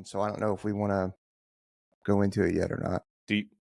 So I don't know if we want to go into it yet or not.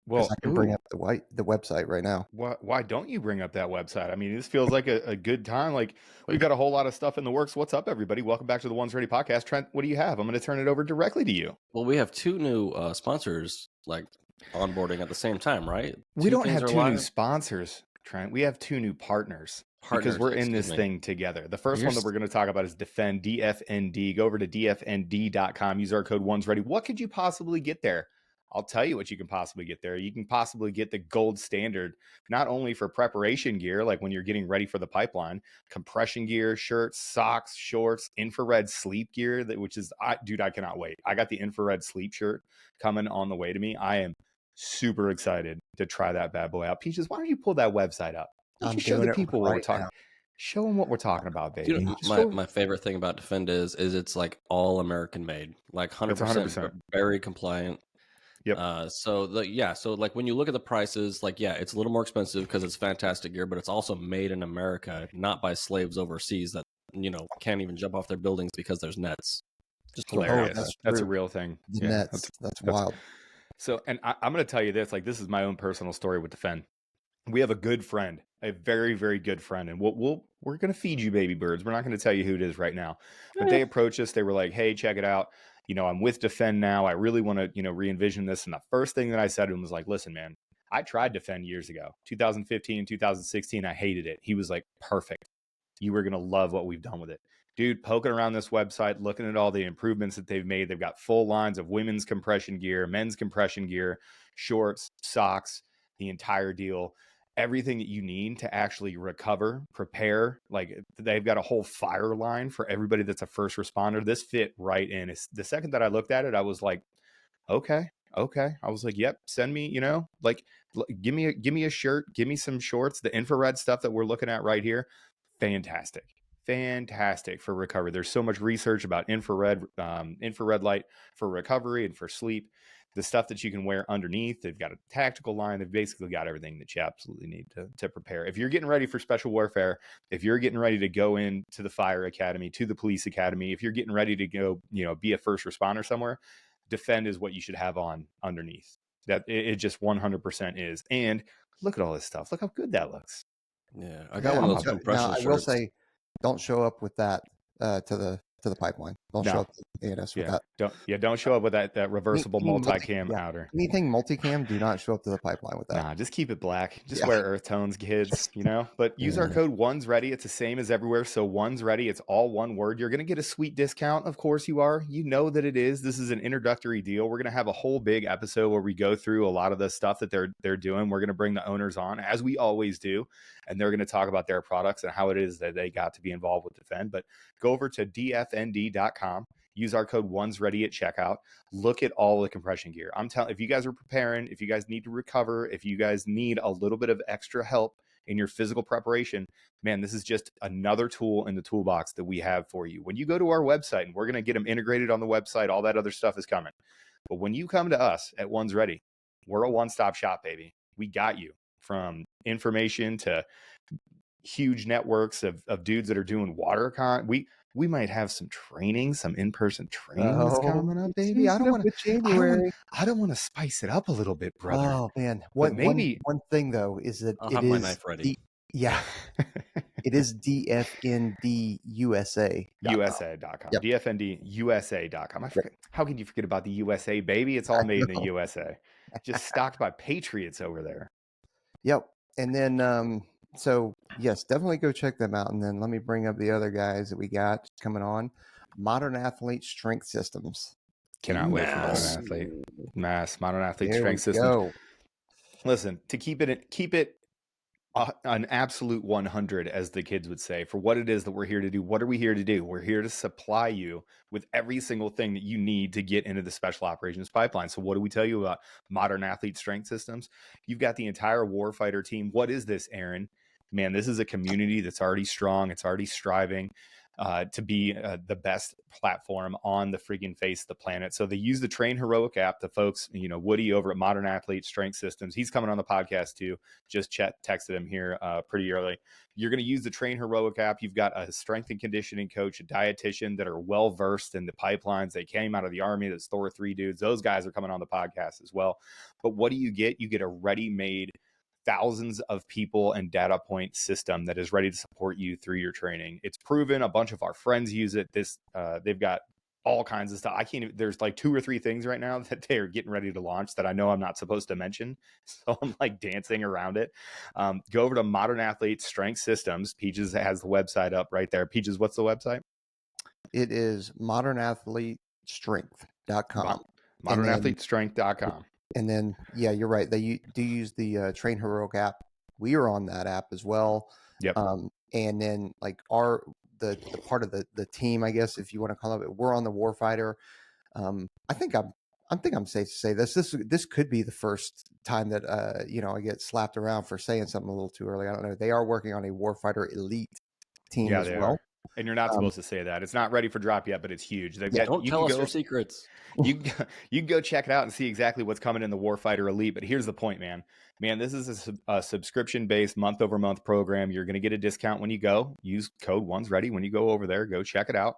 Well, I can bring up the website right now. why don't you bring up that website? I mean, this feels like a good time. Like, we've got a whole lot of stuff in the works. What's up, everybody? Welcome back to the Ones Ready podcast. Trent, what do you have? I'm going to turn it over directly to you. Well, we have two new sponsors like onboarding at the same time, right? We don't have two new sponsors, Trent. We have two new partners. Because we're in this thing together. The first one that we're going to talk about is D.F.N.D, D.F.N.D. Go over to dfnd.com. Use our code ONESREADY. What could you possibly get there? I'll tell you what you can possibly get there. You can possibly get the gold standard, not only for preparation gear, like when you're getting ready for the pipeline, compression gear, shirts, socks, shorts, infrared sleep gear, which is, dude, I cannot wait. I got the infrared sleep shirt coming on the way to me. I am super excited to try that bad boy out. Peaches, why don't you pull that website up? I'm show the people what right we're talking. now. Show them what we're talking about, baby. You know, my favorite thing about D.F.N.D is it's like all American made, like 100%, very compliant. Yep. So like when you look at the prices, like it's a little more expensive because it's fantastic gear, but it's also made in America, not by slaves overseas that can't even jump off their buildings because there's nets. Just hilarious. That's a real thing. The nets. That's wild. So, and I'm going to tell you this. Like, this is my own personal story with D.F.N.D. We have a good friend, a very, very good friend, and we're going to feed you baby birds. We're not going to tell you who it is right now. But they approached us. They were like, "Hey, check it out. I'm with D.F.N.D now. I really want to, re-envision this." And the first thing that I said to him was like, "Listen, man, I tried D.F.N.D years ago, 2015, 2016. I hated it." He was like, "Perfect. You are going to love what we've done with it." Dude, poking around this website, looking at all the improvements that they've made. They've got full lines of women's compression gear, men's compression gear, shorts, socks, the entire deal. Everything that you need to actually recover, prepare. Like, they've got a whole fire line for everybody that's a first responder. This fit right in. The second that I looked at it, I was like, okay. I was like, yep, send me, give me a shirt, give me some shorts, the infrared stuff that we're looking at right here. Fantastic for recovery. There's so much research about infrared light for recovery and for sleep. The stuff that you can wear underneath, they've got a tactical line. They've basically got everything that you absolutely need to prepare. If you're getting ready for special warfare, if you're getting ready to go into the fire academy, to the police academy, if you're getting ready to go, be a first responder somewhere, D.F.N.D is what you should have on underneath. That it just 100% is. And look at all this stuff. Look how good that looks. Yeah, I got one of those compression shirts. I will say, don't show up with that to the pipeline. Don't show up to ANS with that. Don't show up with that reversible multicam outer. Anything multicam, do not show up to the pipeline with that. Nah, just keep it black. Just wear earth tones, kids, But use our code ONESREADY. It's the same as everywhere. So ONESREADY, it's all one word. You're going to get a sweet discount. Of course you are. You know that it is. This is an introductory deal. We're going to have a whole big episode where we go through a lot of the stuff that they're doing. We're going to bring the owners on, as we always do, and they're going to talk about their products and how it is that they got to be involved with D.F.N.D. But go over to dfnd.com. Use our code ONESREADY at checkout. Look at all the compression gear. I'm telling, if you guys are preparing, if you guys need to recover, if you guys need a little bit of extra help in your physical preparation, man, this is just another tool in the toolbox that we have for you. When you go to our website, and we're going to get them integrated on the website, all that other stuff is coming. But when you come to us at ONESREADY, we're a one-stop shop, baby. We got you from information to huge networks of dudes that are doing water we might have some training, some in-person training that's coming up, baby. I don't want to spice it up a little bit, brother. Oh man, one thing though is that I'll have my knife ready. It is D.F.N.D USA. USA.com. Yep. DFNDUSA.com. I forget. How can you forget about the USA, baby? It's all made in the USA. Just stocked by patriots over there. Yep. And then so yes, definitely go check them out. And then let me bring up the other guys that we got coming on. Modern Athlete Strength Systems. Cannot wait for Modern Athlete Strength Systems. Listen, to keep it an absolute 100, as the kids would say, for what it is that we're here to do. What are we here to do? We're here to supply you with every single thing that you need to get into the special operations pipeline. So what do we tell you about Modern Athlete Strength Systems? You've got the entire warfighter team. What is this, Aaron? Man, this is a community that's already strong. It's already striving. to be the best platform on the freaking face of the planet. So they use the Train Heroic app. The folks, Woody over at Modern Athlete Strength Systems, he's coming on the podcast too. Just texted him here pretty early. You're going to use the Train Heroic app. You've got a strength and conditioning coach, a dietitian that are well versed in the pipelines. They came out of the Army. That's Thor 3 dudes. Those guys are coming on the podcast as well. But what do you get? You get a ready-made thousands of people and data point system that is ready to support you through your training. It's proven. A bunch of our friends use it. They've got all kinds of stuff. There's like 2 or 3 things right now that they're getting ready to launch that I know I'm not supposed to mention. So I'm like dancing around it. Go over to Modern Athlete Strength Systems. Peaches has the website up right there. Peaches, what's the website? It is modernathletestrength.com. Modernathletestrength.com. And then, yeah, you're right. They do use the Train Heroic app. We are on that app as well. Yep. And then like the part of the team, I guess, if you want to call it, we're on the Warfighter. I think I'm safe to say this could be the first time that I get slapped around for saying something a little too early. I don't know. They are working on a Warfighter Elite team as well. Are. And you're not supposed to say that. It's not ready for drop yet, but it's huge. Don't tell us your secrets. You can go check it out and see exactly what's coming in the Warfighter Elite. But here's the point, man. This is a subscription-based month-over-month program. You're going to get a discount when you go. Use code One's Ready when you go over there. Go check it out.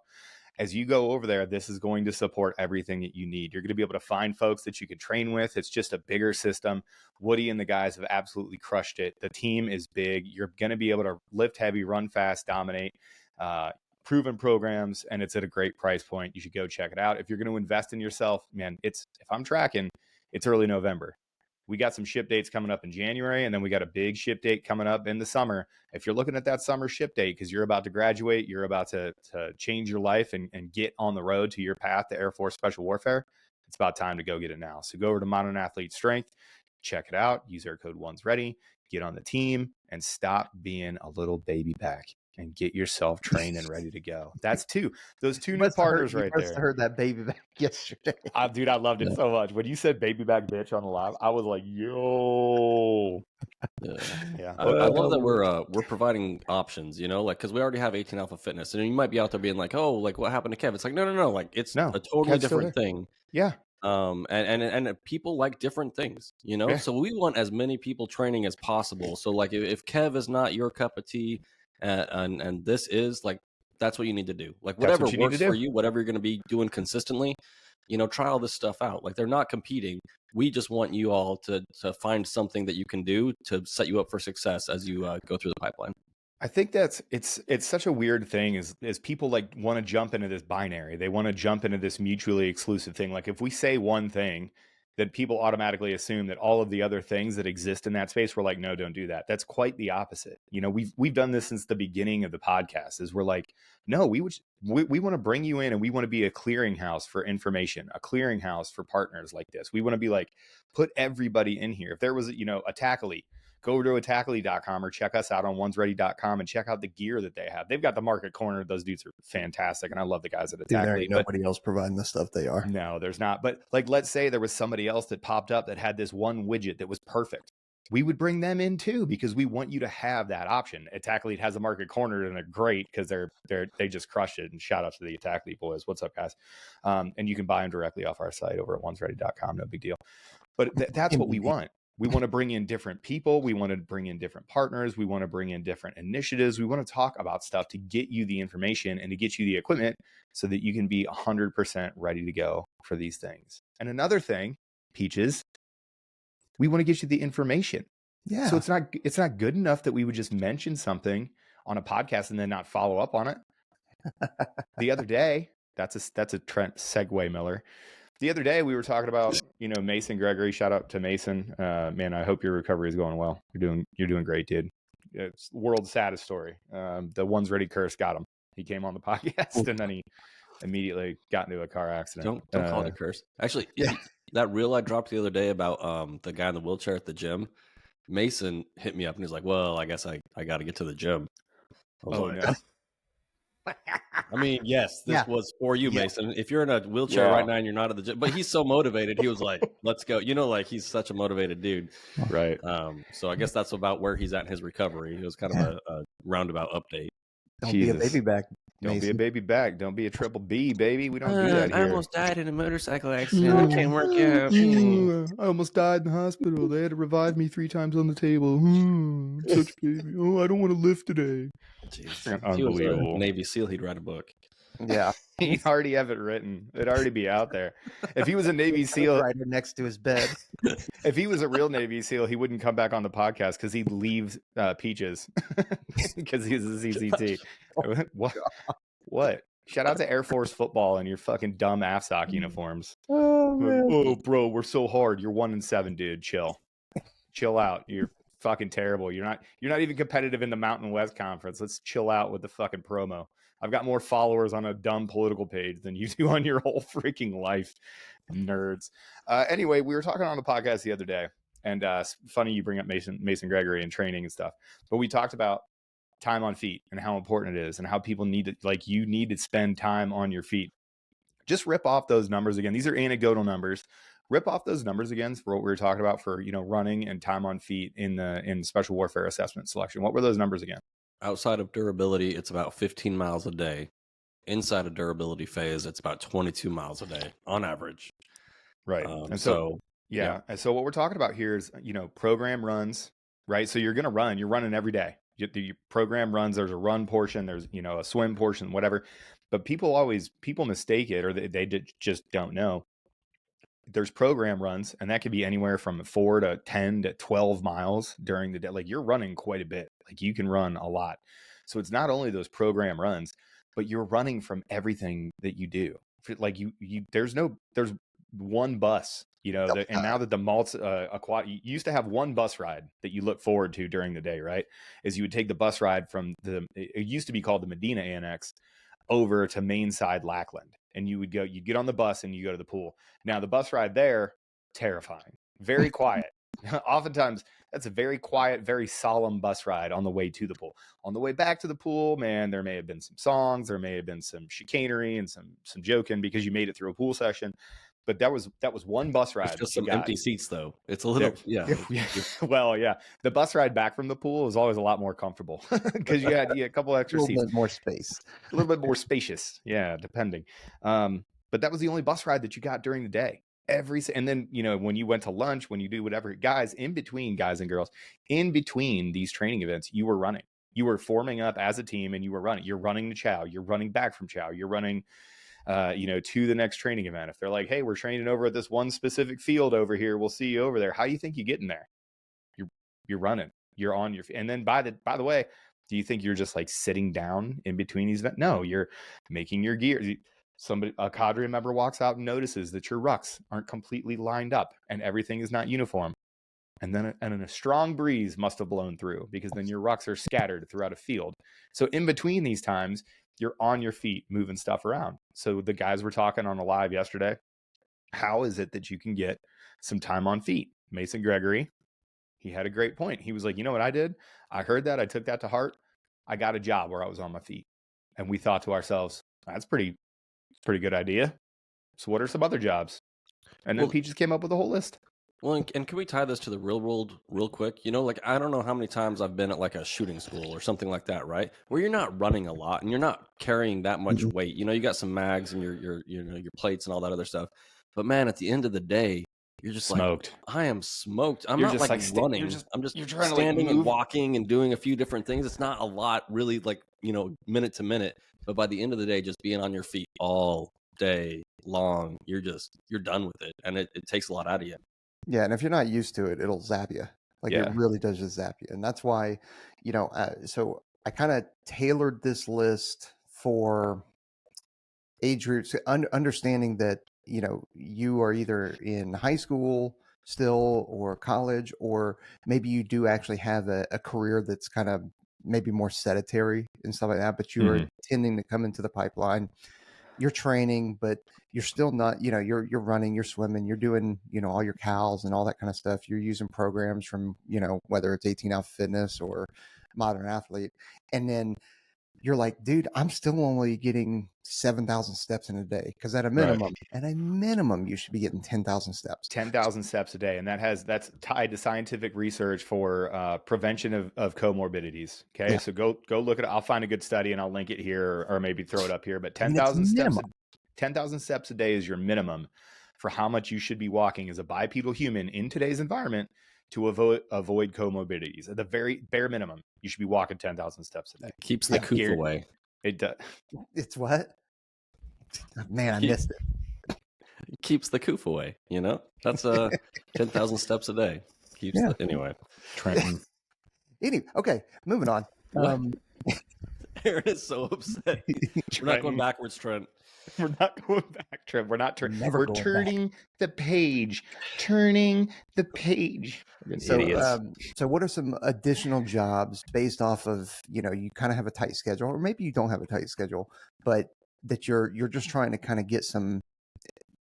As you go over there, this is going to support everything that you need. You're going to be able to find folks that you can train with. It's just a bigger system. Woody and the guys have absolutely crushed it. The team is big. You're going to be able to lift heavy, run fast, dominate. Proven programs, and it's at a great price point. You should go check it out. If you're going to invest in yourself, man, if I'm tracking, it's early November. We got some ship dates coming up in January, and then we got a big ship date coming up in the summer. If you're looking at that summer ship date because you're about to graduate, you're about to change your life and get on the road to your path to Air Force Special Warfare, it's about time to go get it now. So go over to Modern Athlete Strength, check it out, use our code One's Ready, get on the team, and stop being a little baby back. And get yourself trained and ready to go. That's those two new partners right there. I heard that baby back yesterday. Dude, I loved it so much. When you said baby back bitch on the live, I was like, yo. Yeah. I love that we're providing options, because we already have 18 Alpha Fitness. And you might be out there being like, oh, like what happened to Kev? It's like, no. Like it's a totally different thing. Yeah. And people like different things, Yeah. So we want as many people training as possible. So like if Kev is not your cup of tea, and this is like, that's what you need to do. Like whatever works for you, whatever you're going to be doing consistently, try all this stuff out. Like they're not competing. We just want you all to find something that you can do to set you up for success as you go through the pipeline. I think it's such a weird thing is people like want to jump into this binary. They want to jump into this mutually exclusive thing. Like if we say one thing, that people automatically assume that all of the other things that exist in that space, we're like, no, don't do that. That's quite the opposite. We've done this since the beginning of the podcast is we're like, no, we want to bring you in and we want to be a clearinghouse for information, a clearinghouse for partners like this. We want to be like, put everybody in here. If there was, a Tackly, go over to attackly.com or check us out on onesready.com and check out the gear that they have. They've got the market corner. Those dudes are fantastic. And I love the guys at Attackly. There ain't nobody else providing the stuff they are. No, there's not. But like, let's say there was somebody else that popped up that had this one widget that was perfect. We would bring them in too, because we want you to have that option. Attackly has a market corner and they're great because they just crushed it. And shout out to the Attackly boys. What's up, guys? And you can buy them directly off our site over at onesready.com. No big deal. But that's what we want. We want to bring in different people. We want to bring in different partners. We want to bring in different initiatives. We want to talk about stuff to get you the information and to get you the equipment so that you can be 100% ready to go for these things. And another thing, Peaches, we want to get you the information. Yeah. So it's not good enough that we would just mention something on a podcast and then not follow up on it. The other day, that's a Trent segue, Miller. The other day we were talking about, Mason Gregory. Shout out to Mason. Man, I hope your recovery is going well. You're doing great, dude. It's the world's saddest story. The One's Ready curse got him. He came on the podcast and then he immediately got into a car accident. Don't call it a curse. Actually, that reel I dropped the other day about the guy in the wheelchair at the gym, Mason hit me up and he's like, well, I guess I got to get to the gym. Oh, no. I mean, yes, this was for you, Mason. If you're in a wheelchair right now and you're not at the gym, but he's so motivated, he was like, let's go. Like he's such a motivated dude. Right. So I guess that's about where he's at in his recovery. It was kind of a roundabout update. Don't be a baby back. Don't be a Mason. baby back. Don't be a triple B, baby. We don't do that I here. almost died in a motorcycle accident. I can't work out. I almost died in the hospital. They had to revive me 3 times on the table. Such a baby. Oh, I don't want to lift today. Jeez. If he was Unbelievable. a Navy SEAL, he'd write a book. Yeah. He'd already have it written. It'd already be out there. If he was a Navy SEAL, Right next to his bed. if he was a real Navy SEAL, he wouldn't come back on the podcast because he'd leave Peaches because he's a CCT. What? Shout out to Air Force football and your fucking dumb AFSOC uniforms. Oh, bro, we're so hard. You're 1-7, dude. Chill out. You're fucking terrible. You're not even competitive in the Mountain West Conference. Let's chill out with the fucking promo. I've got more followers on a dumb political page than you do on your whole freaking life, nerds. Anyway, we were talking on the podcast the other day, and funny you bring up Mason Gregory and training and stuff, but we talked about time on feet and how important it is and how people need to, like, you need to spend time on your feet. Just rip off those numbers again. These are anecdotal numbers. Rip off those numbers again for what we were talking about for, running and time on feet in special warfare assessment selection. What were those numbers again? Outside of durability, it's about 15 miles a day. Inside of durability phase, it's about 22 miles a day on average. Right. And so yeah. And so what we're talking about here is, program runs, right? So you're running every day. Your program runs, there's a run portion, there's, a swim portion, whatever. But people mistake it, or they just don't know. There's program runs, and that could be anywhere from 4 to 10 to 12 miles during the day. Like, you're running quite a bit. Like, you can run a lot. So it's not only those program runs, but you're running from everything that you do. Like, there's one bus, and now that the Maltz you used to have one bus ride that you look forward to during the day, right? Is you would take the bus ride from it used to be called the Medina Annex over to Mainside Lackland, and you'd get on the bus and you go to the pool. Now the bus ride there, terrifying, very quiet. Oftentimes that's a very quiet, very solemn bus ride on the way to the pool. On the way back to the pool, man, there may have been some songs, there may have been some chicanery and some joking because you made it through a pool session. But that was one bus ride. It's just some empty seats, though. It's a little, yeah. Well, yeah. The bus ride back from the pool was always a lot more comfortable because you had a couple extra seats. A little bit more space. A little bit more spacious. Yeah, depending. But that was the only bus ride that you got during the day. And then, when you went to lunch, when you do whatever, guys and girls, in between these training events, you were running. You were forming up as a team and you were running. You're running to chow. You're running back from chow. You're running to the next training event. If they're like, hey, we're training over at this one specific field over here, we'll see you over there. How do you think you get in there? You're running. You're on your feet. And then by the way, do you think you're just like sitting down in between these events? No, you're making your gear. A cadre member walks out and notices that your rucks aren't completely lined up and everything is not uniform. And then a strong breeze must have blown through, because then your rucks are scattered throughout a field. So in between these times, you're on your feet moving stuff around. So the guys were talking on a live yesterday. How is it that you can get some time on feet? Mason Gregory, he had a great point. He was like, you know what I did? I heard that. I took that to heart. I got a job where I was on my feet. And we thought to ourselves, that's pretty good idea. So what are some other jobs? And then Peaches came up with a whole list. Well, and can we tie this to the real world real quick? Like, I don't know how many times I've been at like a shooting school or something like that, right? Where you're not running a lot and you're not carrying that much weight. You got some mags and your plates and all that other stuff. But man, at the end of the day, you're just smoked. Like, I am smoked. I'm not like running. I'm just standing and walking and doing a few different things. It's not a lot really, like, minute to minute. But by the end of the day, just being on your feet all day long, you're done with it. And it takes a lot out of you. Yeah, and if you're not used to it, it'll zap you. Like, it really does just zap you. And that's why, so I kind of tailored this list for age groups, understanding that, you are either in high school still or college, or maybe you do actually have a career that's kind of maybe more sedentary and stuff like that, but you're tending to come into the pipeline. You're training, but you're still not, you're running, you're swimming, you're doing, all your cals and all that kind of stuff. You're using programs from, whether it's 18 Alpha Fitness or Modern Athlete. And then you're like, dude, I'm still only getting 7,000 steps in a day, because at a minimum, you should be getting 10,000 steps. 10,000 steps a day, and that's tied to scientific research for prevention of comorbidities. Okay, Yeah. so go look at it. I'll find a good study and I'll link it here, or maybe throw it up here. But I mean, it's 10,000 steps a day is your minimum for how much you should be walking as a bipedal human in today's environment to avoid comorbidities. At the very bare minimum, you should be walking 10,000 steps a day. Keeps the coof away. It does. It's what? Man, I missed it. Keeps the coof away. You know, that's 10,000 steps a day. Keeps anyway. Trenton. Anyway, okay, moving on. Aaron is so upset. We're not going backwards, Trent. We're not going back, Trent. We're not turning. We're turning back. the page. Turning the page. So what are some additional jobs based off of, you kind of have a tight schedule, or maybe you don't have a tight schedule, but that you're just trying to kind of get some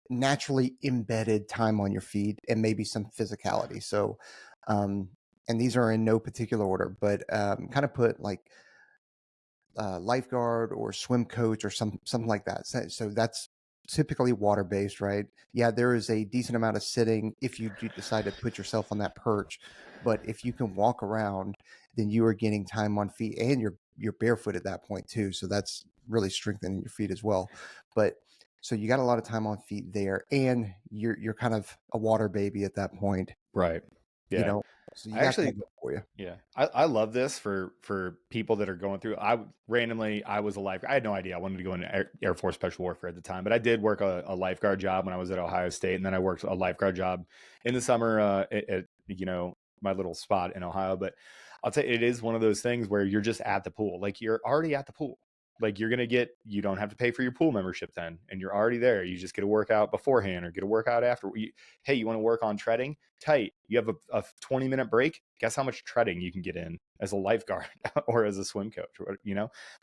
naturally embedded time on your feet and maybe some physicality. So, and these are in no particular order, but kind of put like lifeguard or swim coach or something like that. So that's typically water based, right? Yeah, there is a decent amount of sitting if you do decide to put yourself on that perch, but if you can walk around, then you are getting time on feet, and you're barefoot at that point too. So that's really strengthening your feet as well. But so you got a lot of time on feet there, and you're kind of a water baby at that point, right? Yeah. So you got that for you. Yeah, I love this for people that are going through. I was a lifeguard. I had no idea I wanted to go into Air Force Special Warfare at the time, but I did work a lifeguard job when I was at Ohio State, and then I worked a lifeguard job in the summer at my little spot in Ohio. But I'll tell you, it is one of those things where you're just at the pool. Like, you're already at the pool. Like, you don't have to pay for your pool membership then, and you're already there. You just get a workout beforehand or get a workout after. Hey, you want to work on treading? Tight. You have a 20-minute break. Guess how much treading you can get in as a lifeguard or as a swim coach?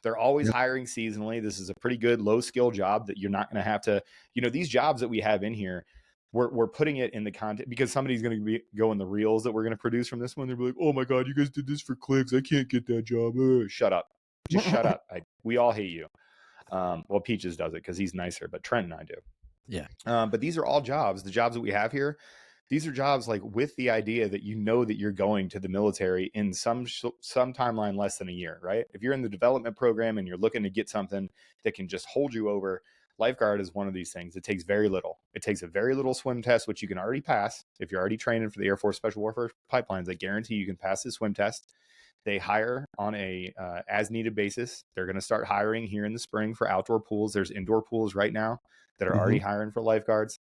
They're always hiring seasonally. This is a pretty good low skill job that you're not going to have to, these jobs that we have in here, we're putting it in the content because somebody's going to go in the reels that we're going to produce from this one. They'll be like, oh my God, you guys did this for clicks. I can't get that job. Shut up. Just shut up. We all hate you. Well, Peaches does it because he's nicer, but Trent and I do. Yeah. But these are all jobs. The jobs that we have here, these are jobs like with the idea that that you're going to the military in some timeline less than a year, right? If you're in the development program and you're looking to get something that can just hold you over, lifeguard is one of these things. It takes very little. It takes a very little swim test, which you can already pass. If you're already training for the Air Force Special Warfare pipelines, I guarantee you can pass the swim test. They hire on a as needed basis. They're going to start hiring here in the spring for outdoor pools. There's indoor pools right now that are already hiring for lifeguards.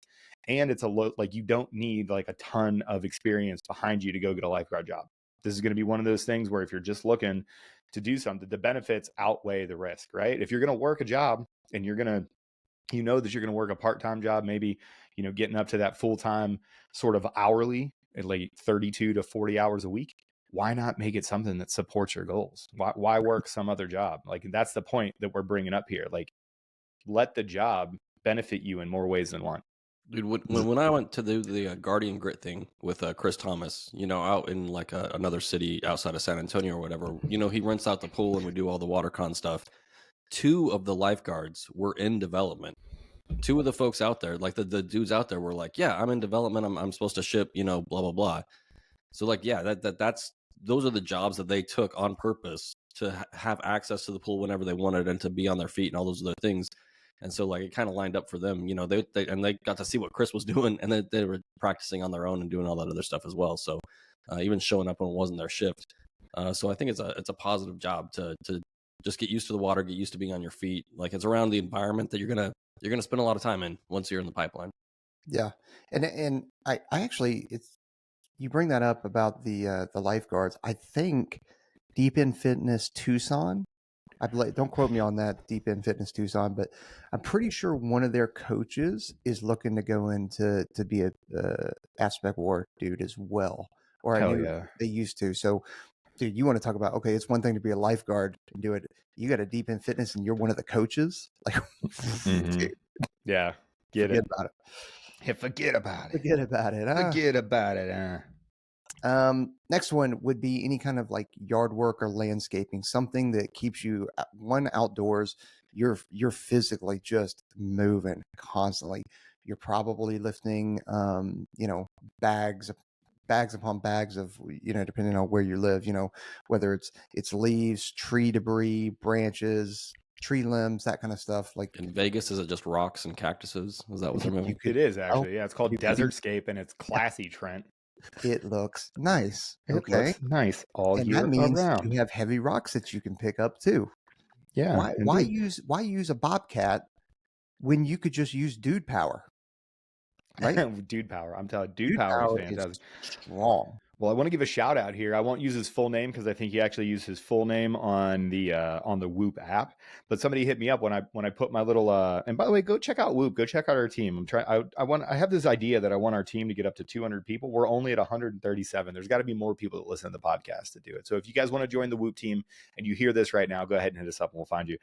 And it's you don't need like a ton of experience behind you to go get a lifeguard job. This is going to be one of those things where if you're just looking to do something, the benefits outweigh the risk, right? If you're going to work a job and you're going to, that you're going to work a part-time job, maybe, getting up to that full-time sort of hourly at like 32 to 40 hours a week, why not make it something that supports your goals? Why work some other job? Like, that's the point that we're bringing up here. Like, let the job benefit you in more ways than one. Dude, when I went to do the Guardian Grit thing with Chris Thomas, out in like another city outside of San Antonio or whatever, he rents out the pool and we do all the water con stuff. 2 of the lifeguards were in development. 2 of the folks out there, like the dudes out there, were like, yeah, I'm in development. I'm supposed to ship, blah, blah, blah. So like, yeah, those are the jobs that they took on purpose to have access to the pool whenever they wanted and to be on their feet and all those other things. And so like it kind of lined up for them, they got to see what Chris was doing, and they were practicing on their own and doing all that other stuff as well. So even showing up when it wasn't their shift. So I think it's a positive job to just get used to the water, get used to being on your feet. Like, it's around the environment that you're gonna spend a lot of time in once you're in the pipeline. Yeah, and I actually, you bring that up about the lifeguards. I think D.F.N. Fitness Tucson, I believe, don't quote me on that, D.F.N. Fitness Tucson, but I'm pretty sure one of their coaches is looking to go into to be a aspect war dude as well. Or I knew they used to. So, dude, you want to talk about, okay, it's one thing to be a lifeguard and do it. You got a D.F.N. Fitness and you're one of the coaches? Like, dude, yeah, forget about it. Yeah, forget about it. Forget about it. Forget about it. Next one would be any kind of like yard work or landscaping, something that keeps you outdoors. You're physically just moving constantly. You're probably lifting, bags upon bags of, depending on where you live, whether it's leaves, tree debris, branches, tree limbs, that kind of stuff. Like In Vegas, is it just rocks and cactuses? Is that what they're moving? It is actually. Yeah, it's called you could Desertscape, and it's classy, Trent. It looks nice. It Okay. looks nice all And year that means around. you have heavy rocks that you can pick up too. Yeah. Why use a bobcat when you could just use dude power? Right? Dude power. I'm telling you, dude power is fantastic. Strong. Well, I want to give a shout out here. I won't use his full name because I think he actually used his full name on the Whoop app. But somebody hit me up when I put my little and by the way, go check out Whoop. Go check out our team. I have this idea that I want our team to get up to 200 people. We're only at 137. There's got to be more people that listen to the podcast to do it. So if you guys want to join the Whoop team and you hear this right now, go ahead and hit us up and we'll find you.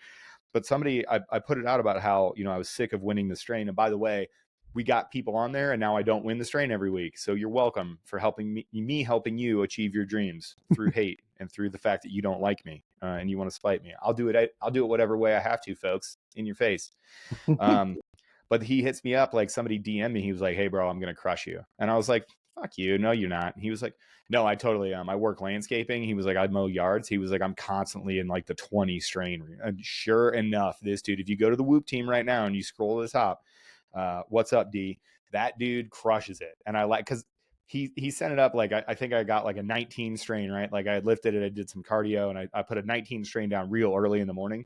But somebody I put it out about how I was sick of winning the strain. And by the way, we got people on there and now I don't win the strain every week. So you're welcome for helping me helping you achieve your dreams through hate and through the fact that you don't like me and you want to spite me. I'll do it whatever way I have to, folks, in your face. But he hits me up, like somebody DM'd me. He was like, "Hey bro, I'm going to crush you." And I was like, "Fuck you. No, you're not." And he was like, "No, I totally am. I work landscaping." He was like, "I mow yards." He was like, "I'm constantly in like the 20 strain." And sure enough, this dude, if you go to the Whoop team right now and you scroll to the top, what's up, D? That dude crushes it. And I like, because he sent it up like I think I got like a 19 strain, right? Like I lifted it, I did some cardio, and I put a 19 strain down real early in the morning.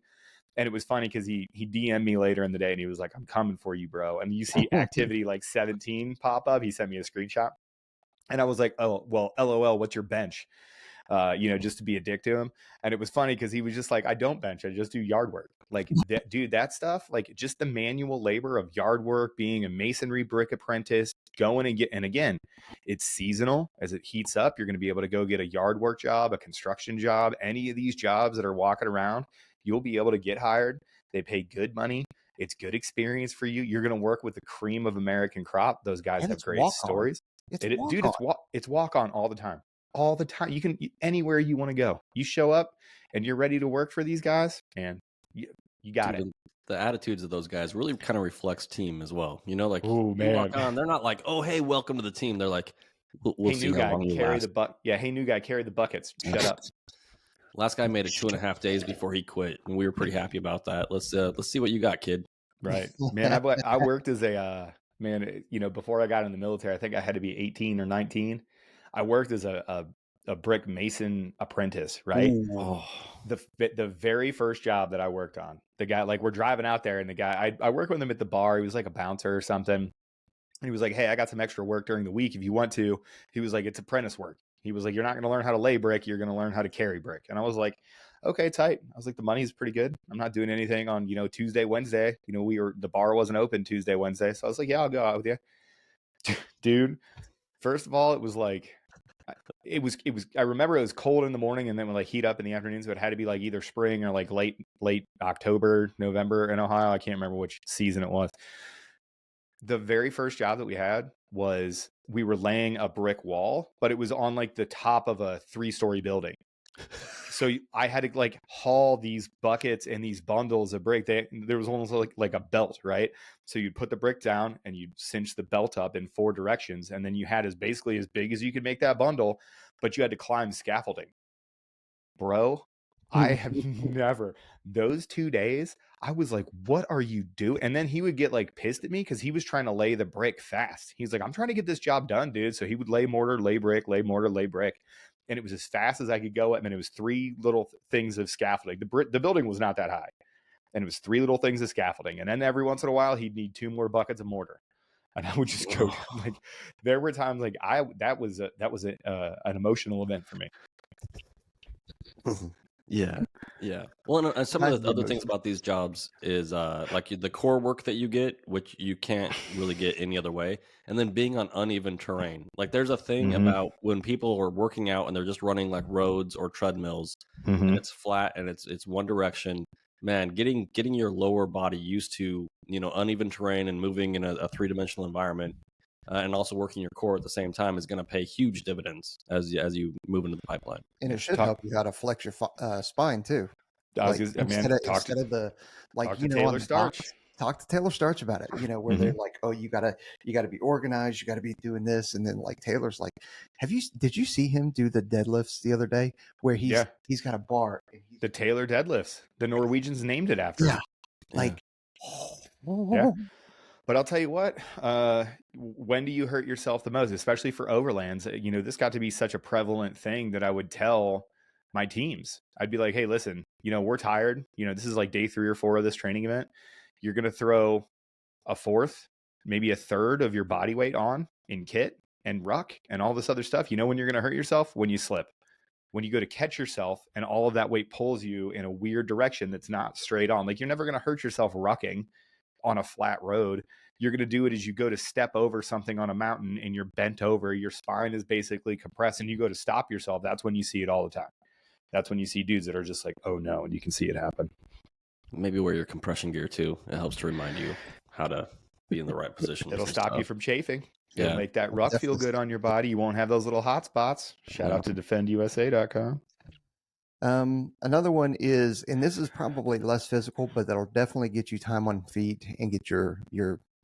And it was funny because he DM'd me later in the day and he was like, "I'm coming for you, bro." And you see activity like 17 pop up. He sent me a screenshot. And I was like, "Oh, well, LOL, what's your bench?" Just to be a dick to him. And it was funny because he was just like, "I don't bench, I just do yard work." Like that, dude, that stuff, like just the manual labor of yard work, being a masonry brick apprentice, going and again, it's seasonal. As it heats up, you're going to be able to go get a yard work job, a construction job, any of these jobs that are walking around, you'll be able to get hired. They pay good money. It's good experience for you. You're going to work with the cream of American crop. Those guys have great stories. It's walk on all the time. All the time. You can anywhere you want to go. You show up and you're ready to work for these guys, and you got it. The attitudes of those guys really kind of reflects team as well. Like, oh man, walk on, they're not like, "Oh, hey, welcome to the team." They're like, "We'll hey, see new how guy, long you carry last." the buck. Yeah, hey, new guy, carry the buckets. Shut up. Last guy made it 2.5 days before he quit, and we were pretty happy about that. Let's see what you got, kid. Right, man. I worked as a before I got in the military. I think I had to be 18 or 19. I worked as a brick mason apprentice, right? Oh. The very first job that I worked on, the guy, like, we're driving out there and the guy, I worked with him at the bar. He was like a bouncer or something. And he was like, "Hey, I got some extra work during the week if you want to." He was like, "It's apprentice work." He was like, "You're not going to learn how to lay brick. You're going to learn how to carry brick." And I was like, "Okay, tight." I was like, "The money's pretty good. I'm not doing anything on, Tuesday, Wednesday. The bar wasn't open Tuesday, Wednesday." So I was like, "Yeah, I'll go out with you." Dude, first of all, it was like, I remember it was cold in the morning and then would like heat up in the afternoon. So it had to be like either spring or like late October, November in Ohio. I can't remember which season it was. The very first job that we had was we were laying a brick wall, but it was on like the top of a 3-story building. So I had to like haul these buckets and these bundles of brick. There was almost like a belt, right? So you'd put the brick down and you'd cinch the belt up in 4 directions. And then you had basically as big as you could make that bundle, but you had to climb scaffolding. Bro, I have never, those 2 days, I was like, "What are you doing?" And then he would get like pissed at me because he was trying to lay the brick fast. He's like, "I'm trying to get this job done, dude." So he would lay mortar, lay brick, lay mortar, lay brick. And it was as fast as I could go. And it was 3 little things of scaffolding. The building was not that high. And it was 3 little things of scaffolding. And then every once in a while, he'd need 2 more buckets of mortar. And I would just go, like, there were times like that was an emotional event for me. Yeah. Well, and some of the other things about these jobs is like the core work that you get, which you can't really get any other way, and then being on uneven terrain. Like there's a thing about when people are working out and they're just running like roads or treadmills, and it's flat and it's one direction. Man, getting your lower body used to uneven terrain and moving in a 3-dimensional environment and also working your core at the same time is going to pay huge dividends as you move into the pipeline. And it should help you how to flex your spine too. Like, instead of the, like, you know, on the box, talk to Taylor Starch about it, you know, where they're like, oh, you gotta be organized, you gotta be doing this. And then like Taylor's like, did you see him do the deadlifts the other day where he's got a bar? The Taylor deadlifts. The Norwegians named it after him. Like, yeah. But I'll tell you what, when do you hurt yourself the most, especially for overlands? You know, this got to be such a prevalent thing that I would tell my teams. I'd be like, hey, listen, you know, we're tired. You know, this is like day 3 or 4 of this training event. You're going to throw a fourth, maybe a third of your body weight on in kit and ruck and all this other stuff. You know when you're going to hurt yourself? When you slip. When you go to catch yourself and all of that weight pulls you in a weird direction that's not straight on. Like, you're never going to hurt yourself rucking on a flat road. You're going to do it as you go to step over something on a mountain and you're bent over, your spine is basically compressed, and you go to stop yourself. That's when you see it all the time. That's when you see dudes that are just like, oh no, and you can see it happen. Maybe wear your compression gear too. It helps to remind you how to be in the right position. It'll stop you from chafing. It'll make that ruck feel good on your body. You won't have those little hot spots. Shout out to defendusa.com. Another one is, and this is probably less physical, but that'll definitely get you time on feet and get your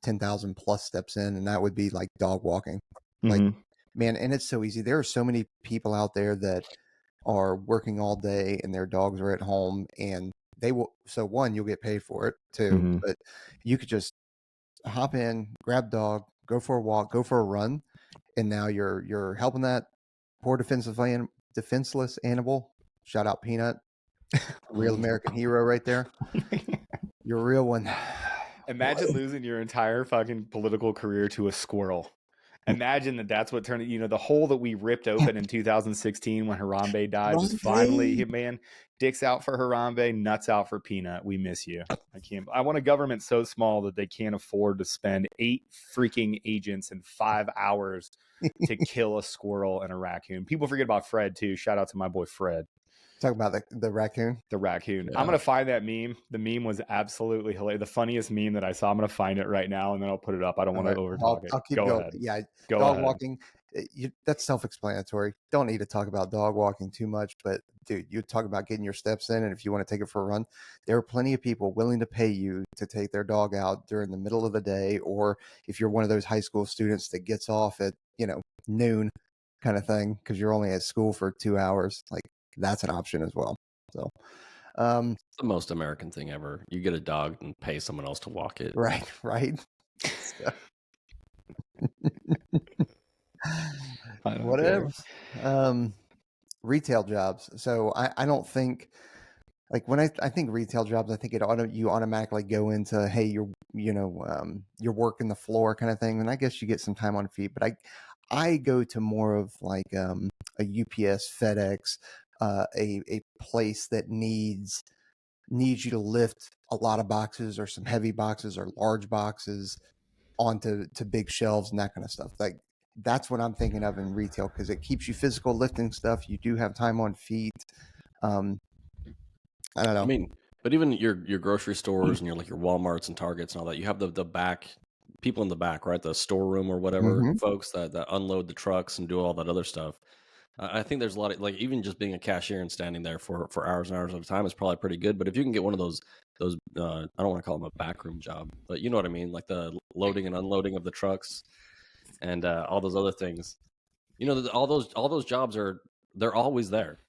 10,000 plus steps in. And that would be like dog walking. Like, man, and it's so easy. There are so many people out there that are working all day and their dogs are at home, and they will. So one, you'll get paid for it too, but you could just hop in, grab dog, go for a walk, go for a run. And now you're helping that poor defenseless animal. Shout out Peanut, real American hero right there. You're a real one. Imagine losing your entire fucking political career to a squirrel. Imagine that's what turned it, you know, the hole that we ripped open in 2016 when Harambe died was finally, man, dicks out for Harambe, nuts out for Peanut. We miss you. I want a government so small that they can't afford to spend 8 freaking agents and 5 hours to kill a squirrel and a raccoon. People forget about Fred too. Shout out to my boy Fred. Talk about the raccoon. The raccoon. Yeah. I'm going to find that meme. The meme was absolutely hilarious. The funniest meme that I saw. I'm going to find it right now and then I'll put it up. I don't want to overtalk it. I'll keep going. Ahead. Yeah. Dog walking. That's self-explanatory. Don't need to talk about dog walking too much, but dude, you talk about getting your steps in. And if you want to take it for a run, there are plenty of people willing to pay you to take their dog out during the middle of the day. Or if you're one of those high school students that gets off at, noon kind of thing, because you're only at school for 2 hours, like, that's an option as well. So it's the most American thing ever. You get a dog and pay someone else to walk it. Right. Whatever. Retail jobs. So I don't think, like, when I think retail jobs, I think you automatically go into, hey, you're working the floor kind of thing. And I guess you get some time on feet, but I go to more of like a UPS, FedEx, a place that needs you to lift a lot of boxes or some heavy boxes or large boxes onto big shelves and that kind of stuff. Like, that's what I'm thinking of in retail, because it keeps you physical lifting stuff. You do have time on feet. I don't know. I mean, but even your grocery stores and your Walmarts and Targets and all that, you have the back people in the back, right? The storeroom or whatever, folks that unload the trucks and do all that other stuff. I think there's a lot of, like, even just being a cashier and standing there for hours and hours at a time is probably pretty good. But if you can get one of those I don't want to call them a backroom job, but you know what I mean, like the loading and unloading of the trucks and all those other things, all those jobs they're always there.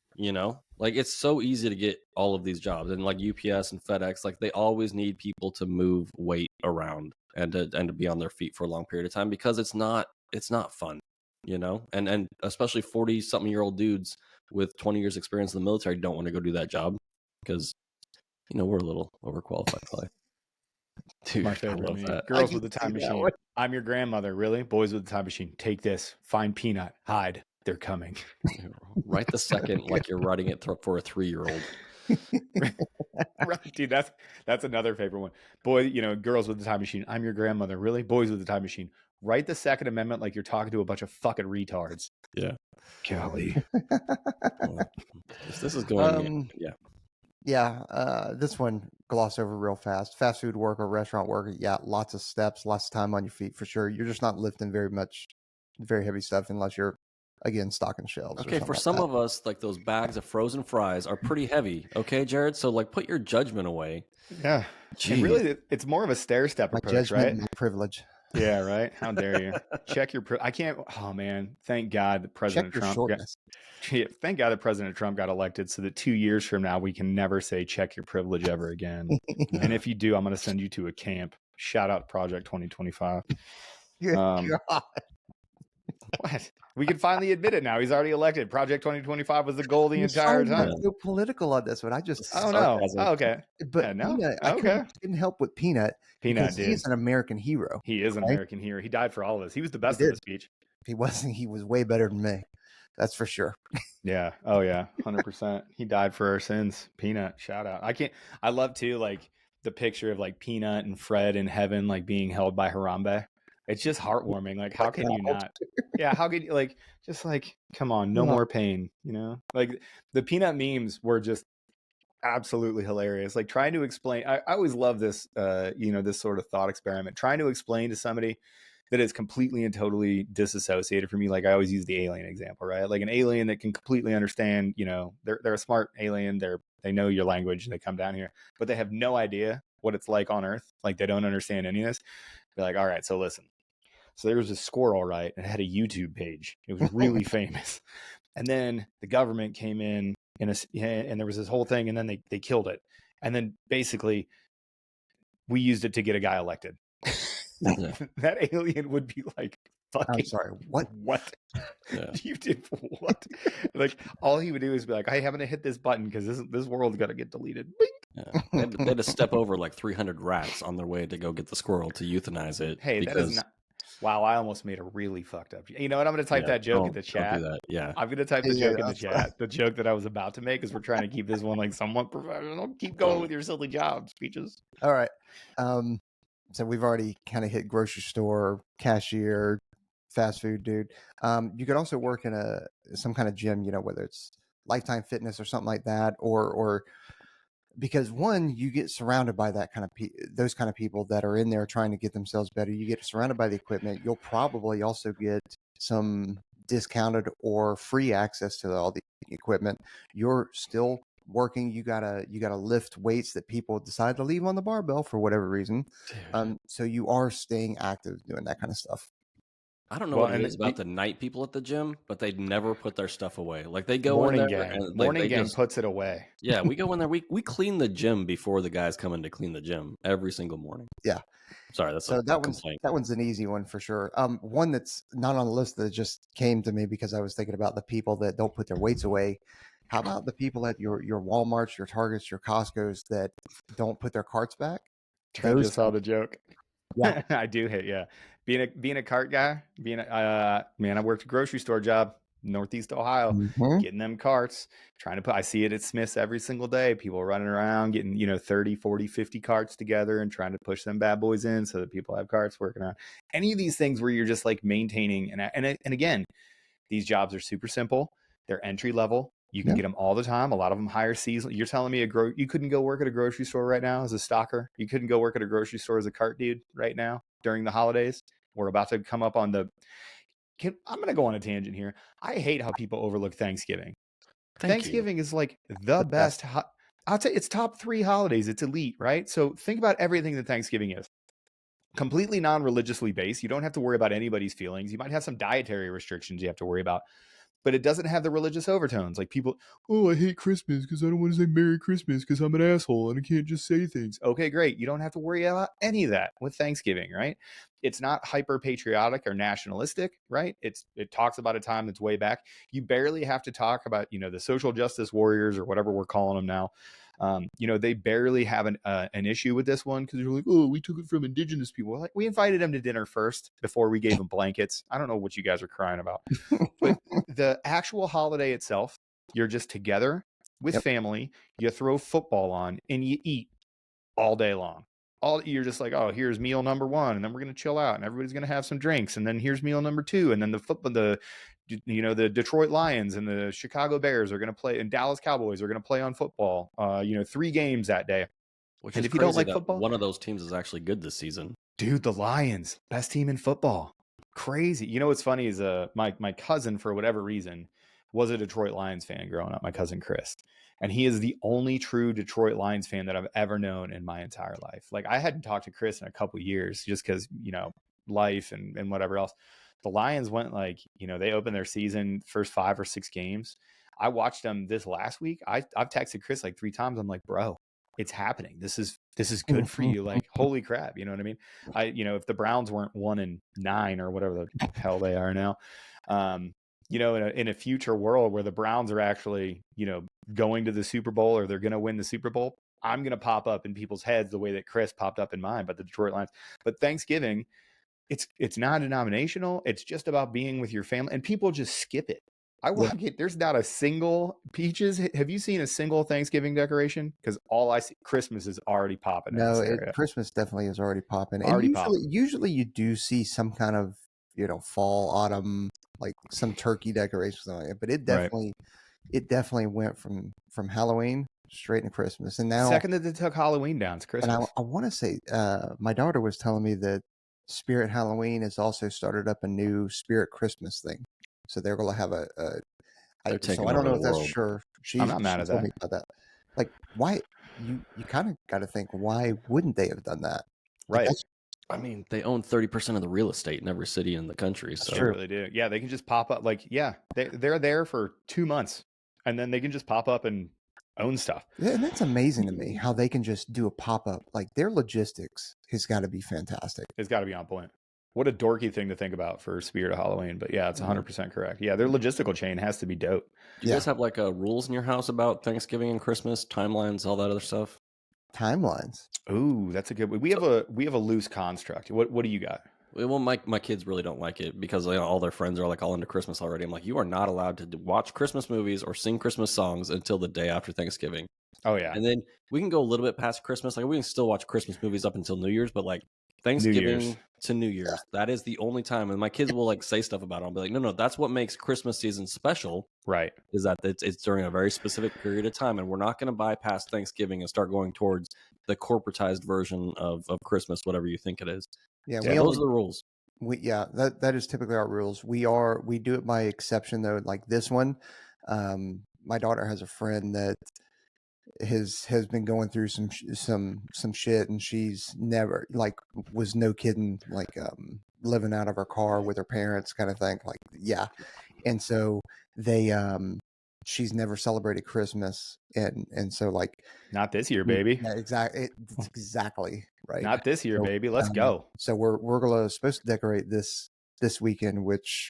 Like, it's so easy to get all of these jobs, and like UPS and FedEx, like, they always need people to move weight around and to be on their feet for a long period of time, because it's not fun. And especially 40-something-year-old dudes with 20 years experience in the military don't want to go do that job because, we're a little overqualified. Probably. Dude, my favorite meme. Girls with the time machine. I'm your grandmother. Really? Boys with the time machine. Take this. Find Peanut. Hide. They're coming. Right the second, like you're writing it for a 3-year-old. Right, dude. That's another favorite one. Boy, girls with the time machine. I'm your grandmother. Really? Boys with the time machine. Write the Second Amendment like you're talking to a bunch of fucking retards. Yeah. Golly. This is going. Yeah. Yeah, this one gloss over real fast. Fast food worker, restaurant worker, yeah, lots of steps, lots of time on your feet for sure. You're just not lifting very heavy stuff unless you're, again, stocking shelves or Okay, something for like some that. of us, like those bags of frozen fries are pretty heavy. Okay, Jared. So like, put your judgment away. Yeah. And Jeez. really, it's more of a stair step My approach, judgment, right? my privilege. Yeah, right. How dare you? Check your. I can't. Oh man, thank God that Check President your Trump got. shortness. Thank God that President Trump got elected, so that 2 years from now we can never say check your privilege ever again. And if you do, I'm going to send you to a camp. Shout out Project 2025. Good Um, God. what? We can finally admit it now. He's already elected. Project 2025 was the goal the You're entire trying not time. to go political on this one. I just, Oh no. Sarcasm. Oh, okay. but Yeah, no. Peanut, I Okay. couldn't help with Peanut Peanut, because he's dude. an American hero. He is an right? American hero. He died for all of us. He was the He best of did. the speech. If he wasn't, he was way better than me. That's for sure. Yeah. Oh yeah. 100%. He died for our sins. Peanut. Shout out. I love too, like the picture of like Peanut and Fred in heaven, like being held by Harambe. It's just heartwarming. Like, how can you not? Yeah. How could you like, just like, come on, no more pain, you know? Like the Peanut memes were just absolutely hilarious. Like trying to explain, I always love this, this sort of thought experiment, trying to explain to somebody that is completely and totally disassociated from me. Like I always use the alien example, right? Like an alien that can completely understand, they're a smart alien. They know your language. They come down here, but they have no idea what it's like on Earth. Like they don't understand any of this. Be like, all right, so listen. So there was a squirrel, right? It had a YouTube page. It was really famous. And then the government came in and there was this whole thing, and then they killed it. And then basically we used it to get a guy elected. Yeah. That alien would be like, fucking, I'm sorry, what? Yeah. You did what? Like all he would do is be like, hey, I'm gonna hit this button because this world's gonna get deleted. Yeah. They had to step over like 300 rats on their way to go get the squirrel to euthanize it. Hey, because, that is not. Wow, I almost made a really fucked up. You know what? I'm gonna type that joke in the chat. Don't do that. Yeah. I'm gonna type the joke in the chat. The joke that I was about to make is we're trying to keep this one like somewhat professional. Keep going with your silly job speeches. All right. So we've already kind of hit grocery store, cashier, fast food dude. You could also work in some kind of gym, whether it's Lifetime Fitness or something like that, or because one, you get surrounded by that kind of those kind of people that are in there trying to get themselves better. You get surrounded by the equipment. You'll probably also get some discounted or free access to all the equipment. You're still working. You gotta lift weights that people decide to leave on the barbell for whatever reason. So you are staying active doing that kind of stuff. I don't know what it is about the night people at the gym, but they never put their stuff away. Like they go morning in there gang. and like, morning gang puts it away. Yeah, we go in there. We clean the gym before the guys come in to clean the gym every single morning. Yeah. Sorry, that's so that one's an easy one for sure. One that's not on the list that just came to me because I was thinking about the people that don't put their weights away. How about the people at your Walmarts, your Targets, your Costco's that don't put their carts back? Trent just saw the joke. Yeah, I do hate. Yeah, being a cart guy. Man, I worked a grocery store job, Northeast Ohio, getting them carts, trying to put. I see it at Smith's every single day. People running around getting 30, 40, 50 carts together and trying to push them bad boys in so that people have carts working on. Any of these things where you're just like maintaining and again, these jobs are super simple. They're entry level. You can get them all the time. A lot of them hire seasonal. You're telling me you couldn't go work at a grocery store right now as a stalker? You couldn't go work at a grocery store as a cart dude right now during the holidays? We're about to come up on I'm going to go on a tangent here. I hate how people overlook Thanksgiving. Thanksgiving is like the best. I'll tell you, it's top 3 holidays. It's elite, right? So think about everything that Thanksgiving is. Completely non-religiously based. You don't have to worry about anybody's feelings. You might have some dietary restrictions you have to worry about. But it doesn't have the religious overtones. Like people, I hate Christmas because I don't want to say Merry Christmas because I'm an asshole and I can't just say things. Okay, great. You don't have to worry about any of that with Thanksgiving, right? It's not hyper patriotic or nationalistic, right? It talks about a time that's way back. You barely have to talk about, the social justice warriors or whatever we're calling them now. They barely have an issue with this one because they're like, we took it from indigenous people. Like, we invited them to dinner first before we gave them blankets. I don't know what you guys are crying about, but the actual holiday itself, you're just together with family. You throw football on and you eat all day long. You're just like, here's meal number 1, and then we're gonna chill out, and everybody's gonna have some drinks, and then here's meal number 2, and then the the Detroit Lions and the Chicago Bears are going to play, and Dallas Cowboys are going to play on football. 3 games that day. Which And is if you don't crazy like that football, one of those teams is actually good this season. dude, the Lions, best team in football. Crazy. You know what's funny is my cousin, for whatever reason, was a Detroit Lions fan growing up, my cousin Chris. And he is the only true Detroit Lions fan that I've ever known in my entire life. Like, I hadn't talked to Chris in a couple years just because, life and whatever else. The Lions went they opened their season first 5 or 6 games. I watched them this last week. I've texted Chris like 3 times. I'm like, bro, it's happening. This is good for you. Like, holy crap. You know what I mean? If the Browns weren't 1-9 or whatever the hell they are now, in a future world where the Browns are actually, going to the Super Bowl, or they're going to win the Super Bowl, I'm going to pop up in people's heads the way that Chris popped up in mine, but the Detroit Lions. But Thanksgiving, it's non-denominational. It's just about being with your family, and people just skip it. I walk it. There's not a single Peaches. Have you seen a single Thanksgiving decoration? Because all I see, Christmas is already popping in this area. Christmas definitely is already popping. Already And usually you do see some kind of, fall, autumn, like some turkey decorations on it. But it definitely went from Halloween straight into Christmas. And now, second that they took Halloween down, it's Christmas. And I want to say, my daughter was telling me that Spirit Halloween has also started up a new Spirit Christmas thing. So they're going to have I don't know if that's sure. I'm not mad at that. Me about that. Like, why? You kind of got to think, why wouldn't they have done that? Right. I mean, they own 30% of the real estate in every city in the country. So they really do. Yeah, they can just pop up. They're there for 2 months, and then they can just pop up and own stuff. Yeah, and that's amazing to me how they can just do a pop up. Like, their logistics has got to be fantastic. It's got to be on point. What a dorky thing to think about for Spirit of Halloween, but yeah, it's 100% correct. Yeah, their logistical chain has to be dope. Do you guys have rules in your house about Thanksgiving and Christmas, timelines, all that other stuff? Timelines. Ooh, that's a good one. We have a loose construct. What do you got? Well, my kids really don't like it because all their friends are all into Christmas already. I'm like, you are not allowed to watch Christmas movies or sing Christmas songs until the day after Thanksgiving. Oh yeah, and then we can go a little bit past Christmas. Like, we can still watch Christmas movies up until New Year's, but Thanksgiving to New Year's, that is the only time. And my kids will say stuff about it. I'll be like, no, that's what makes Christmas season special. Right. Is that it's during a very specific period of time. And we're not going to bypass Thanksgiving and start going towards the corporatized version of Christmas, whatever you think it is. Yeah. Those are the rules. That is typically our rules. We do it by exception though. Like this one, my daughter has a friend that has been going through some shit, and she's never was no kidding living out of her car with her parents kind of thing, and so they she's never celebrated Christmas, and so not this year, baby. Yeah, exactly right. Not this year, baby. Let's go. So we're supposed to decorate this weekend, which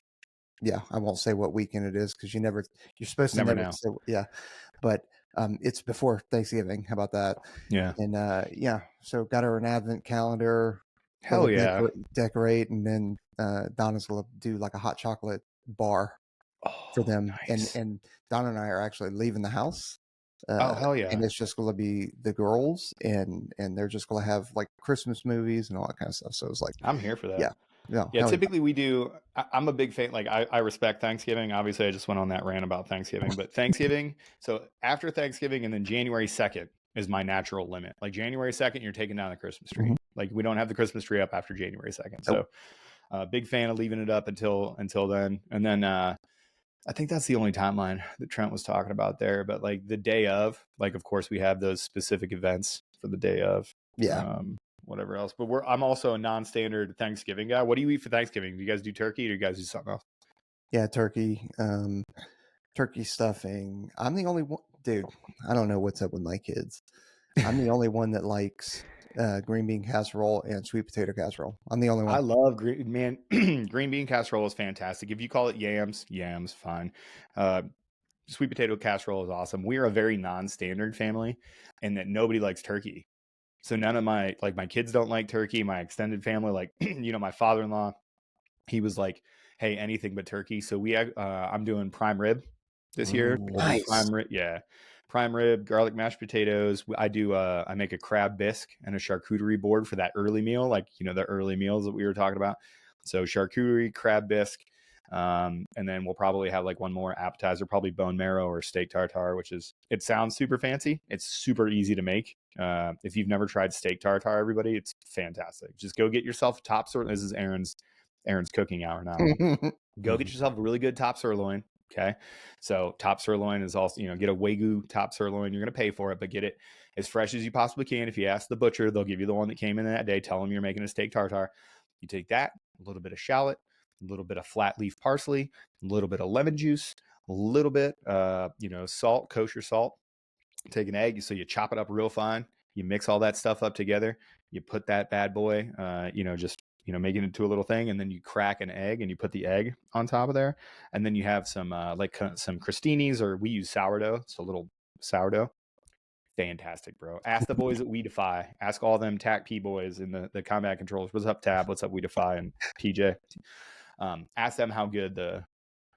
I won't say what weekend it is because you're supposed to never know. Say, but it's before Thanksgiving. How about that? Yeah. And so got her an advent calendar. Hell yeah. Decorate, and then Donna's gonna do a hot chocolate bar for them. Nice. And Donna and I are actually leaving the house. Hell yeah. And it's just gonna be the girls, and they're just gonna have Christmas movies and all that kind of stuff. So it's I'm here for that. Yeah. Typically we do. I'm a big fan. I respect Thanksgiving. Obviously, I just went on that rant about Thanksgiving, but Thanksgiving. So after Thanksgiving, and then January 2nd is my natural limit. January 2nd, you're taking down the Christmas tree. Mm-hmm. We don't have the Christmas tree up after January 2nd. So, big fan of leaving it up until then. And then I think that's the only timeline that Trent was talking about there. But the day of, of course, we have those specific events for the day of. Yeah. Whatever else, but I'm also a non-standard Thanksgiving guy. What do you eat for Thanksgiving? Do you guys do turkey, or do you guys do something else? Yeah, turkey, turkey stuffing. I'm the only one, dude. I don't know what's up with my kids. I'm the only one that likes green bean casserole and sweet potato casserole. I'm the only one. I love green bean casserole is fantastic. If you call it yams, fine. Sweet potato casserole is awesome. We are a very non-standard family, and that nobody likes turkey. So none of my kids don't like turkey. My extended family, my father-in-law, he was like, "Hey, anything but turkey." So I'm doing prime rib this year. Nice. Prime rib, garlic mashed potatoes. I make a crab bisque and a charcuterie board for that early meal, the early meals that we were talking about. So charcuterie, crab bisque, And then we'll probably have like one more appetizer, probably bone marrow or steak tartare, it sounds super fancy. It's super easy to make. If you've never tried steak tartare, everybody, it's fantastic. Just go get yourself a top sirloin. This is Aaron's cooking hour now. Go get yourself a really good top sirloin. Okay. So top sirloin is also, get a Wagyu top sirloin. You're going to pay for it, but get it as fresh as you possibly can. If you ask the butcher, they'll give you the one that came in that day. Tell them you're making a steak tartare. You take that, a little bit of shallot, a little bit of flat leaf parsley, a little bit of lemon juice, a little bit, salt, kosher salt. Take an egg. So you chop it up real fine. You mix all that stuff up together. You put that bad boy, make it into a little thing, and then you crack an egg and you put the egg on top of there. And then you have some crostinis, or we use sourdough. So a little sourdough. Fantastic, bro. Ask the boys at We Defy. Ask all them TAC P boys in the combat controllers. What's up, Tab? What's up, We Defy and PJ? Ask them how good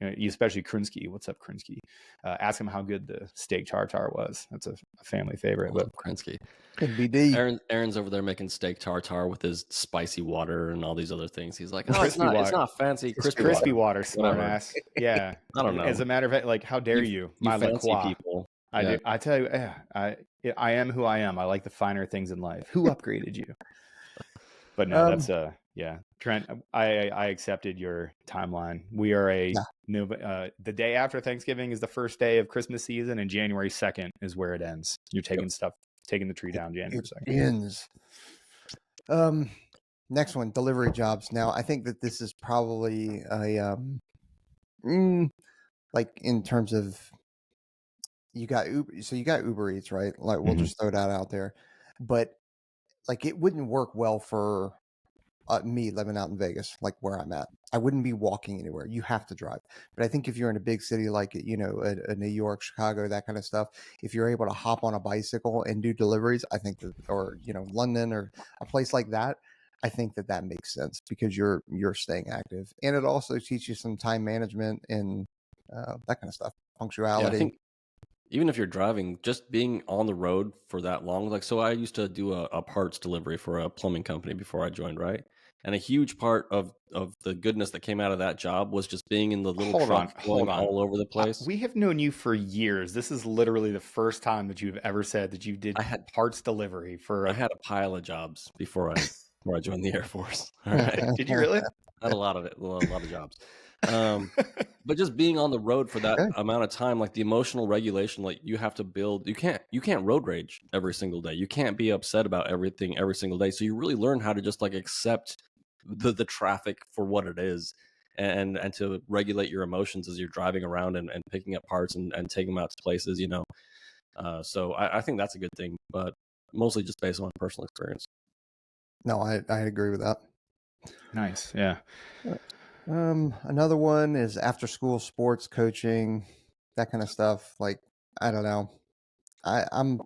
especially Krinsky. What's up, Krinsky? Ask him how good the steak tartare was. That's a family favorite. But Krinsky. BD. Aaron's over there making steak tartare with his spicy water and all these other things. He's like, it's not fancy. Crispy water, smart ass. Yeah. I don't know. As a matter of fact, like, how dare you? My fancy people. I do. I tell you, I am who I am. I like the finer things in life. Who upgraded you? But no, that's Trent, I accepted your timeline. We are the day after Thanksgiving is the first day of Christmas season, and January 2nd is where it ends. You're taking the tree down January 2nd. Ends. Next one, delivery jobs. Now, I think that this is probably like in terms of you got Uber Eats, right? Like we'll just throw that out there, but like it wouldn't work well for me living out in Vegas, like where I'm at. I wouldn't be walking anywhere. You have to drive. But I think if you're in a big city like a New York, Chicago, that kind of stuff, if you're able to hop on a bicycle and do deliveries, I think or London or a place like that, I think that makes sense because you're staying active, and it also teaches you some time management and that kind of stuff, punctuality. Yeah, I think even if you're driving, just being on the road for that long, like, so I used to do a parts delivery for a plumbing company before I joined, right? And a huge part of the goodness that came out of that job was just being in the little truck going all over the place. We have known you for years. This is literally the first time that you've ever said that you did parts delivery for. I had a pile of jobs before I joined the Air Force. All right. Did you really? I had a lot of jobs. But just being on the road for that amount of time, like the emotional regulation, like you have to build. You can't road rage every single day. You can't be upset about everything every single day. So you really learn how to just like accept the traffic for what it is, and to regulate your emotions as you're driving around and picking up parts and taking them out to places, So I think that's a good thing, but mostly just based on personal experience. No, I agree with that. Nice. Yeah. Another one is after school sports coaching, that kind of stuff. Like, I don't know. I'm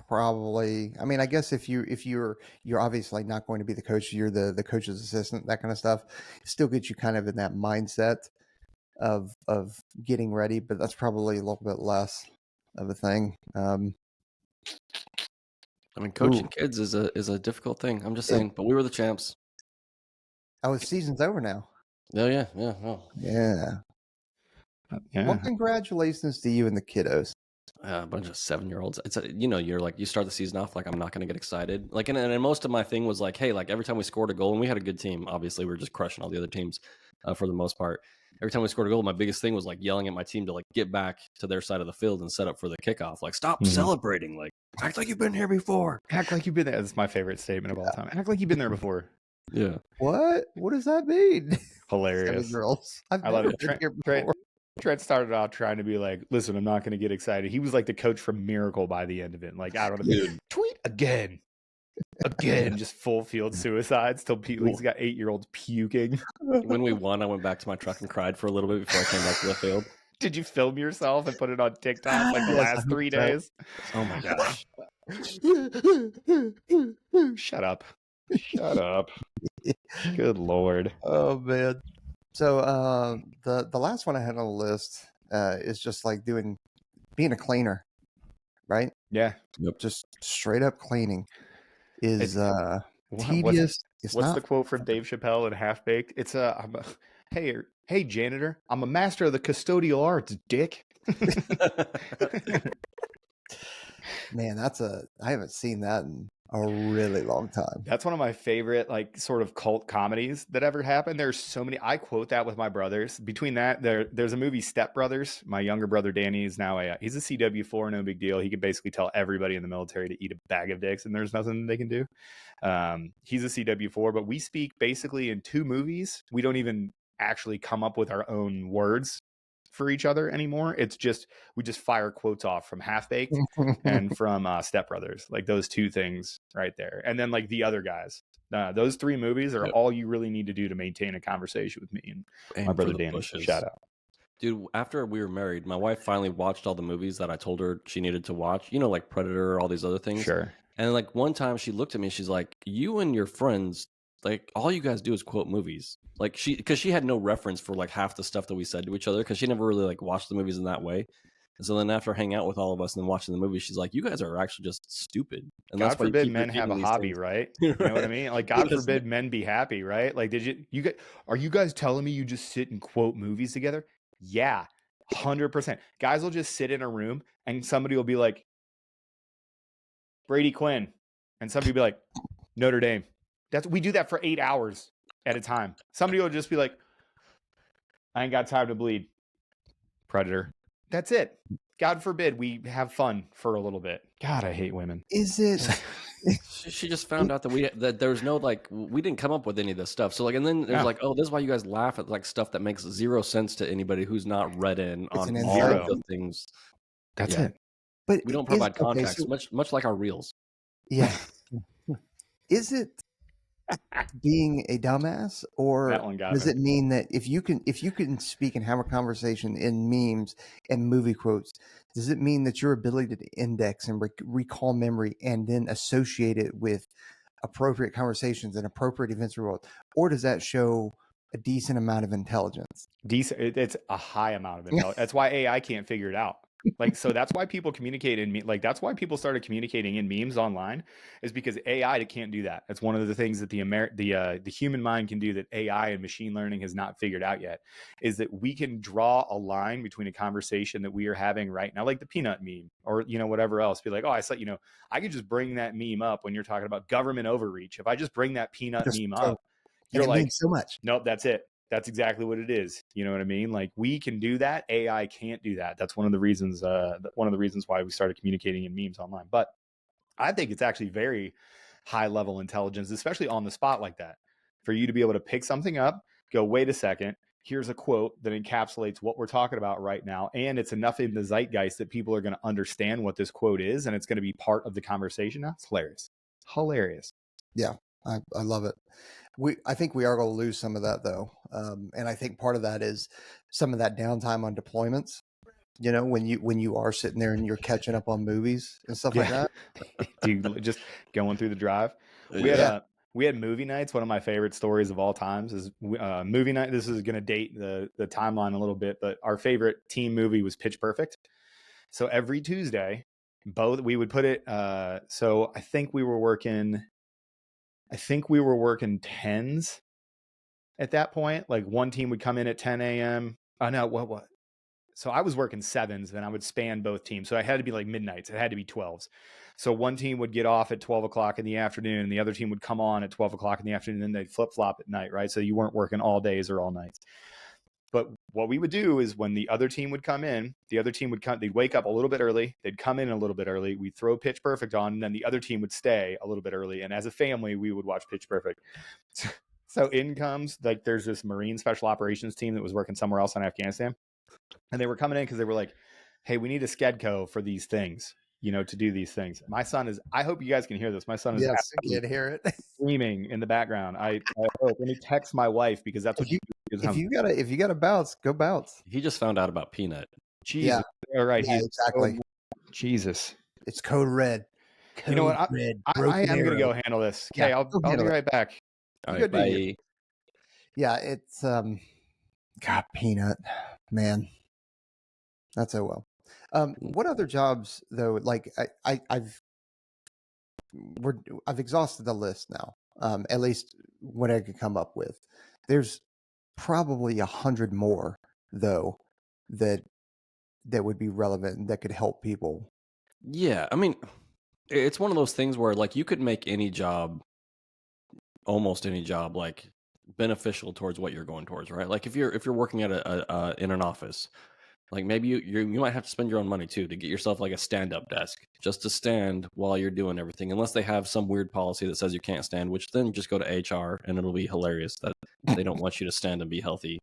probably, I mean, I guess if you're obviously not going to be the coach, you're the coach's assistant, that kind of stuff. It still gets you kind of in that mindset of getting ready, but that's probably a little bit less of a thing. I mean, coaching kids is a difficult thing. I'm just saying, but we were the champs. Oh, the season's over now. Oh, yeah. Yeah. Well, congratulations to you and the kiddos. A bunch of 7-year-olds. It's you're like, you start the season off like, I'm not going to get excited. Like, and most of my thing was like, hey, like every time we scored a goal, and we had a good team, obviously we were just crushing all the other teams for the most part. Every time we scored a goal, my biggest thing was like yelling at my team to like get back to their side of the field and set up for the kickoff. Like, stop celebrating. Like, act like you've been here before. Act like you've been there. That's my favorite statement of all time. Act like you've been there before. Yeah. What does that mean? Hilarious. Girls. I love it. Trent started off trying to be like, listen, I'm not going to get excited. He was like the coach from Miracle by the end of it. Like, out on the field, tweet again, just full field suicides till he's got 8-year-olds puking. When we won, I went back to my truck and cried for a little bit before I came back to the field. Did you film yourself and put it on TikTok like the last 3 days? Oh my gosh. Shut up. Good Lord. Oh man. So the last one I had on the list is just like being a cleaner, right? Yeah. Yep. Just straight up cleaning is tedious. What's the quote from Dave Chappelle in Half Baked? It's Hey, janitor, I'm a master of the custodial arts, dick. Man, I haven't seen that in a really long time. That's one of my favorite, like, sort of cult comedies that ever happened. There's so many. I quote that with my brothers. Between that, there's a movie, Step Brothers. My younger brother Danny is now he's a CW4, no big deal. He could basically tell everybody in the military to eat a bag of dicks, and there's nothing they can do. He's a CW4, but we speak basically in 2 movies. We don't even actually come up with our own words for each other anymore. It's just we just fire quotes off from Half Baked and from Step Brothers, like those 2 things right there, and then like the other guys. Those 3 movies are all you really need to do to maintain a conversation with me and my brother Danny. Bushes. Shout out, dude. After we were married, my wife finally watched all the movies that I told her she needed to watch. You know, like Predator, all these other things. Sure. And like one time, she looked at me. She's like, "You and your friends, like all you guys do is quote movies." Like because she had no reference for like half the stuff that we said to each other because she never really like watched the movies in that way. And so then after hanging out with all of us and then watching the movie, she's like, "You guys are actually just stupid." And God that's why forbid men have a hobby, right? You know what I mean? Like, God forbid men be happy, right? Like, are you guys telling me you just sit and quote movies together? Yeah, 100%. Guys will just sit in a room and somebody will be like, Brady Quinn, and somebody will be like, Notre Dame. We do that for 8 hours at a time. Somebody will just be like, I ain't got time to bleed. Predator. That's it. God forbid we have fun for a little bit. God, I hate women. Is it? She just found out that there's no like we didn't come up with any of this stuff. So like, and then there's like, oh, this is why you guys laugh at like stuff that makes 0 sense to anybody who's not read in on all of the things. That's it. But we don't provide context, much like our reels. Yeah. Is it being a dumbass, or does it mean that if you can speak and have a conversation in memes and movie quotes, does it mean that your ability to index and recall memory and then associate it with appropriate conversations and appropriate events in the world, or does that show a decent amount of intelligence? It's a high amount of intelligence. That's why AI can't figure it out. Like, so that's why people communicate that's why people started communicating in memes online, is because AI can't do that. That's one of the things that the human mind can do that AI and machine learning has not figured out yet, is that we can draw a line between a conversation that we are having right now, like the peanut meme or, whatever else. Be like, oh, I saw, I could just bring that meme up when you're talking about government overreach. If I just bring that peanut meme up, you're like, so much. Nope, that's it. That's exactly what it is. You know what I mean? Like, we can do that. AI can't do that. That's one of the reasons why we started communicating in memes online. But I think it's actually very high level intelligence, especially on the spot like that, for you to be able to pick something up, go, wait a second, here's a quote that encapsulates what we're talking about right now. And it's enough in the zeitgeist that people are going to understand what this quote is. And it's going to be part of the conversation now. It's hilarious. Hilarious. Yeah, I love it. I think we are going to lose some of that though. And I think part of that is some of that downtime on deployments, when you are sitting there and you're catching up on movies and stuff like that. Dude, just going through the drive. We had movie nights. One of my favorite stories of all times is movie night. This is going to date the timeline a little bit, but our favorite team movie was Pitch Perfect. So every Tuesday, we would put it. So I think we were working 10s at that point. Like, one team would come in at 10 a.m. Oh no, what? So I was working 7s, then I would span both teams. So I had to be like midnights. It had to be 12s. So one team would get off at 12 o'clock in the afternoon, and the other team would come on at 12 o'clock in the afternoon, and then they'd flip flop at night, right? So you weren't working all days or all nights. But what we would do is when the other team would come in, they'd wake up a little bit early. They'd come in a little bit early. We'd throw Pitch Perfect on, and then the other team would stay a little bit early. And as a family, we would watch Pitch Perfect. So in comes, like, there's this Marine Special Operations team that was working somewhere else in Afghanistan. And they were coming in because they were like, hey, we need a Skedco for these things, to do these things. My son is, I hope you guys can hear this. My son is hear it. screaming in the background. I hope. Let me text my wife, because that's what if you got to bounce, go bounce. He just found out about Peanut. Jesus. Yeah. All right. Yeah, exactly. Jesus. It's code red. You know what? I am going to go handle this. Okay. I'll be right back. All right, bye. Yeah. It's, God, Peanut, man. That's so well. What other jobs though? Like I've exhausted the list now. At least what I could come up with. There's probably 100 more though that would be relevant and that could help people. Yeah, I mean, it's one of those things where like you could make any job, almost any job, like beneficial towards what you're going towards, right? Like if you're working at a in an office, like maybe you might have to spend your own money too to get yourself like a stand-up desk just to stand while you're doing everything, unless they have some weird policy that says you can't stand, which then just go to HR and it'll be hilarious that they don't want you to stand and be healthy,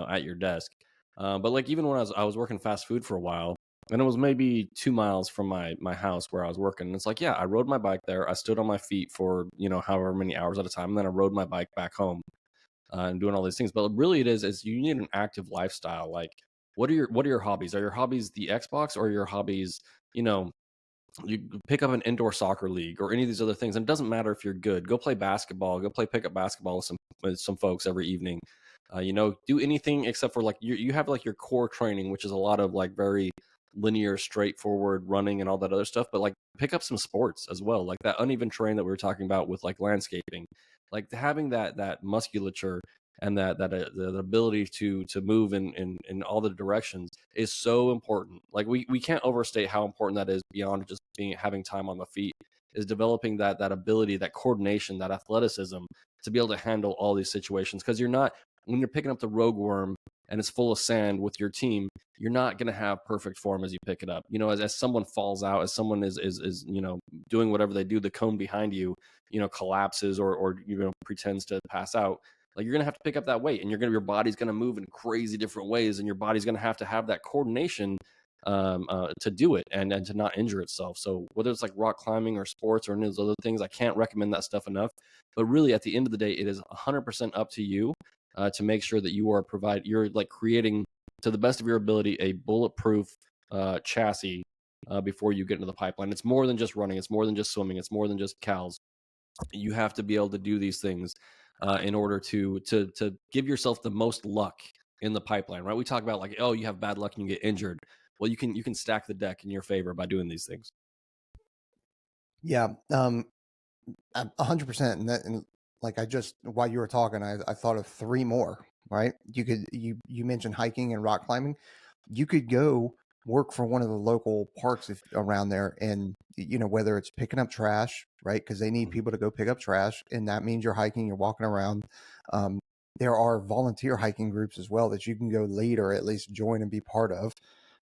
at your desk. But like even when I was working fast food for a while, and it was maybe 2 miles from my house where I was working, and it's like, yeah, I rode my bike there. I stood on my feet for however many hours at a time, and then I rode my bike back home and doing all these things. But really, it is you need an active lifestyle. Like, what are your hobbies? Are your hobbies the Xbox, or are your hobbies, you pick up an indoor soccer league or any of these other things? And it doesn't matter if you're good. Go play basketball. Go play pickup basketball with some folks every evening. Do anything except for like you have like your core training, which is a lot of like very linear, straightforward running and all that other stuff. But like pick up some sports as well, like that uneven terrain that we were talking about with like landscaping, like having that musculature and the ability to move in all the directions is so important. Like we can't overstate how important that is beyond just having time on the feet. Is developing that ability, that coordination, that athleticism to be able to handle all these situations. Because when you're picking up the rogue worm and it's full of sand with your team, you're not going to have perfect form as you pick it up. As someone falls out, as someone is doing whatever they do, the cone behind you collapses or pretends to pass out. Like you're going to have to pick up that weight, and your body's going to move in crazy different ways, and your body's going to have that coordination to do it and to not injure itself. So whether it's like rock climbing or sports or any of those other things, I can't recommend that stuff enough. But really, at the end of the day, it is 100% up to you to make sure that you're like creating, to the best of your ability, a bulletproof chassis before you get into the pipeline. It's more than just running. It's more than just swimming. It's more than just cows. You have to be able to do these things in order to give yourself the most luck in the pipeline, right? We talk about like, oh, you have bad luck and you get injured. Well, you can stack the deck in your favor by doing these things. Yeah, 100%. And like while you were talking, I thought of three more. Right? You mentioned hiking and rock climbing. You could go work for one of the local parks around there, and whether it's picking up trash, right? Because they need people to go pick up trash, and that means you're hiking, you're walking around. There are volunteer hiking groups as well that you can go lead or at least join and be part of.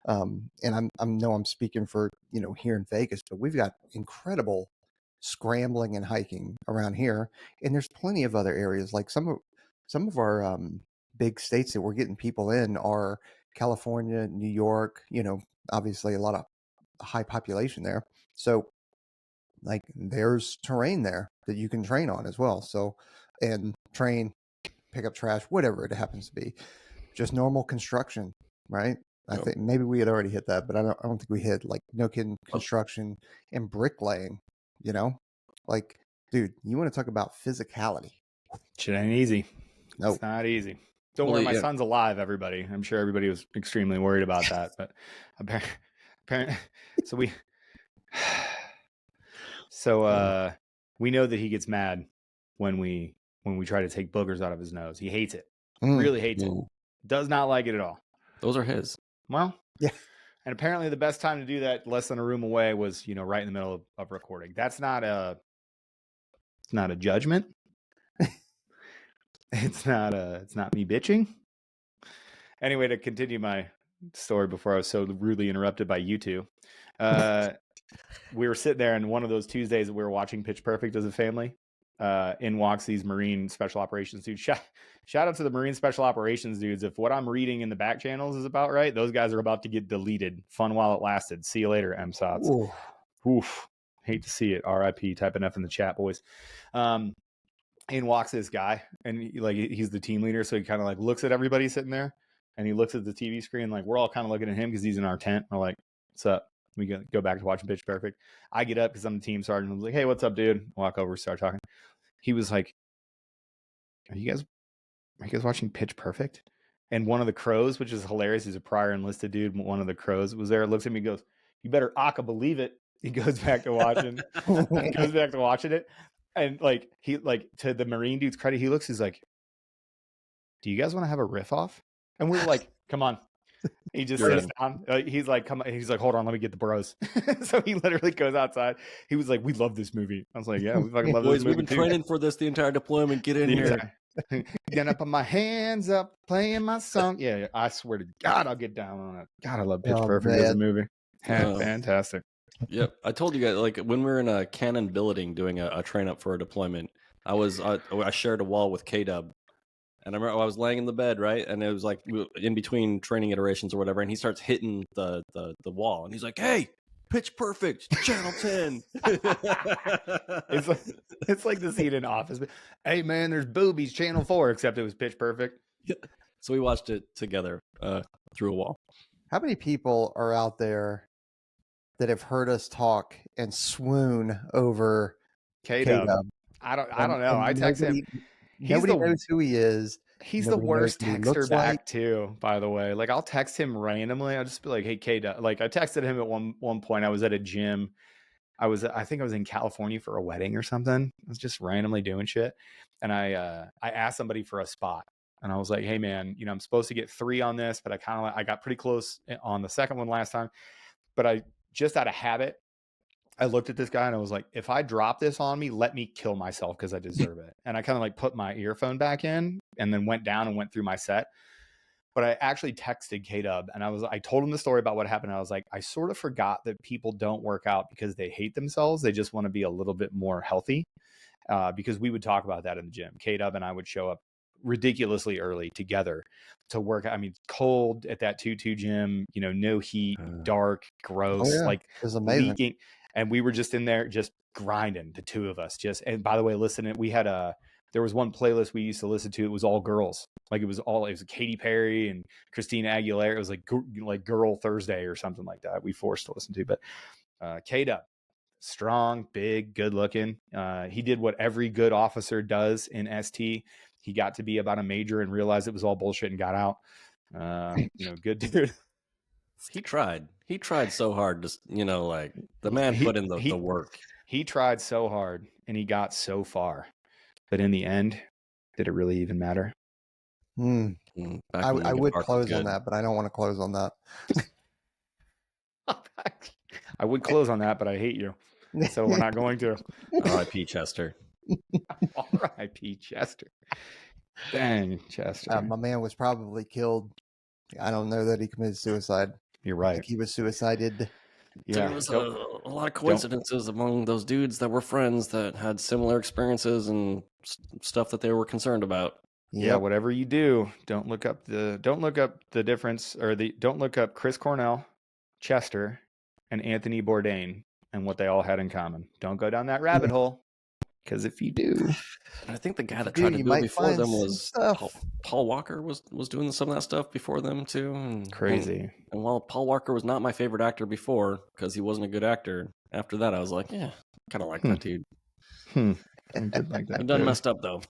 And I'm speaking for here in Vegas, but we've got incredible scrambling and hiking around here, and there's plenty of other areas. Like some of our big states that we're getting people in are California, New York. Obviously a lot of high population there, so like there's terrain there that you can train on as well. So and train, pick up trash, whatever it happens to be, just normal construction, right? I think maybe we had already hit that, but I don't think we hit like no kidding construction and bricklaying. Like, dude, you want to talk about physicality? Shit ain't easy. No, It's not easy. Don't worry, my son's alive. Everybody, I'm sure everybody was extremely worried about that, but apparently, we know that he gets mad when we try to take boogers out of his nose. He hates it. Really hates it. Does not like it at all. Those are his. Well, yeah. And apparently the best time to do that, less than a room away, was, right in the middle of recording. It's not a judgment. It's not me bitching. Anyway, to continue my story before I was so rudely interrupted by you two, we were sitting there, and one of those Tuesdays that we were watching Pitch Perfect as a family, in walks these Marine Special Operations dudes. Shout out to the Marine Special Operations dudes. If what I'm reading in the back channels is about right, those guys are about to get deleted. Fun while it lasted. See you later, MSOTs. Oof. Hate to see it. RIP. Type an F in the chat, boys. In walks this guy, and he's the team leader, so he kind of like looks at everybody sitting there, and he looks at the TV screen. Like, we're all kind of looking at him because he's in our tent. We're like, what's up? We go back to watching Pitch Perfect. I get up because I'm the team sergeant. I was like, hey, what's up, dude? Walk over, start talking. He was like, are you guys watching Pitch Perfect? And one of the crows, which is hilarious, he's a prior enlisted dude. One of the crows was there, looks at me, goes, you better aka believe it. He goes back to watching. it. And he to the Marine dude's credit, he looks, he's like, do you guys want to have a riff off? And we were like, come on. He just You're sits down. He's like, come on. He's like, hold on, let me get the bros. So he literally goes outside. He was like, we love this movie. I was like, yeah, we fucking love this Boys, movie we've been too. training for this the entire deployment. Get in here. Then I put my hands up, playing my song. Yeah, I swear to God, I'll get down on it. God, I love Pitch Perfect as a movie. Fantastic. Yep, I told you guys, like when we were in a Cannon building doing a train up for a deployment, I shared a wall with K-Dub, and I remember I was laying in the bed, right, and it was like in between training iterations or whatever, and he starts hitting the wall, and he's like, "Hey, Pitch Perfect, Channel 10." It's like the scene in Office. Hey man, there's boobies, Channel 4, except it was Pitch Perfect. So we watched it together through a wall. How many people are out there that have heard us talk and swoon over K-Dub? I don't know. I text him. Nobody knows who he is. He's the worst texter back too, by the way. Like I'll text him randomly. I'll just be like, hey, K-Dub. Like I texted him at one point. I was at a gym. I think I was in California for a wedding or something. I was just randomly doing shit. And I asked somebody for a spot. And I was like, hey man, I'm supposed to get 3 on this, but I got pretty close on the second one last time. But I just out of habit, I looked at this guy and I was like, if I drop this on me, let me kill myself because I deserve it. And I kind of like put my earphone back in and then went down and went through my set. But I actually texted K-Dub and I told him the story about what happened. I was like, I sort of forgot that people don't work out because they hate themselves. They just want to be a little bit more healthy because we would talk about that in the gym. K-Dub and I would show up ridiculously early together to work. I mean, cold at that 2-2 gym, no heat, dark, gross, like it was amazing. leaking. And we were just in there, just grinding, the two of us. And by the way, listening, there was one playlist we used to listen to. It was all girls. Like it was Katy Perry and Christina Aguilera. It was like Girl Thursday or something like that. We forced to listen to, but K-Dub, strong, big, good looking. He did what every good officer does in ST. He got to be about a major and realized it was all bullshit and got out. Good dude. He tried so hard to, like the man put in the work. He tried so hard and he got so far, but in the end, did it really even matter? I would close on that, but I don't want to close on that. I would close on that, but I hate you. So we're not going to. R.I.P. Chester. R.I.P. Chester. Dang, Chester. My man was probably killed. I don't know that he committed suicide. You're right. I think he was suicided. Yeah. There was a lot of coincidences among those dudes that were friends that had similar experiences and stuff that they were concerned about. Yeah, whatever you do, don't look up the difference, or don't look up Chris Cornell, Chester, and Anthony Bourdain and what they all had in common. Don't go down that rabbit hole. Because if you do, I think the guy that tried to do it before them was Paul Walker was doing some of that stuff before them too. Crazy. And while Paul Walker was not my favorite actor before because he wasn't a good actor, after that I was like, yeah, kind of like that dude. I did like that. He done messed up though.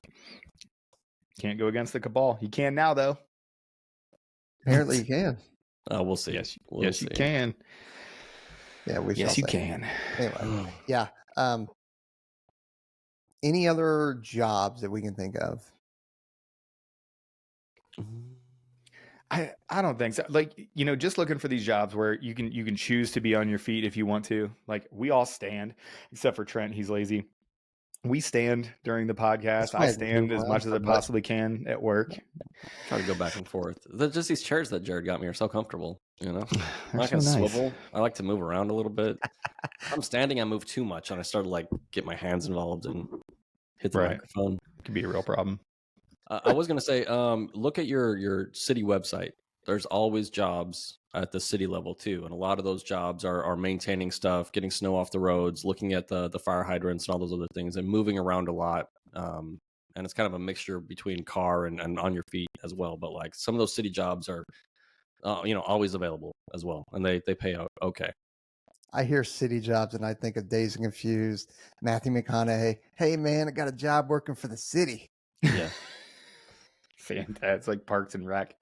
Can't go against the cabal. You can now though. Apparently you can. We'll see. Yes, you can. Yeah, yes, you can. Anyway, yeah. Any other jobs that we can think of? I don't think so. Like, just looking for these jobs where you can choose to be on your feet if you want to. Like, we all stand, except for Trent. He's lazy. We stand during the podcast. I stand as much as I possibly can at work. Try to go back and forth. Just these chairs that Jared got me are so comfortable. I can so nice. Swivel. I like to move around a little bit. I'm standing, I move too much, and I start to like get my hands involved and hit the microphone. It could be a real problem. I was going to say, look at your city website. There's always jobs at the city level too, and a lot of those jobs are maintaining stuff, getting snow off the roads, looking at the fire hydrants and all those other things, and moving around a lot. And it's kind of a mixture between car and on your feet as well. But like some of those city jobs are, always available as well, and they pay out okay. I hear city jobs and I think of Dazed and Confused, Matthew McConaughey. Hey man, I got a job working for the city. Yeah. Fantastic. It's like Parks and Rec.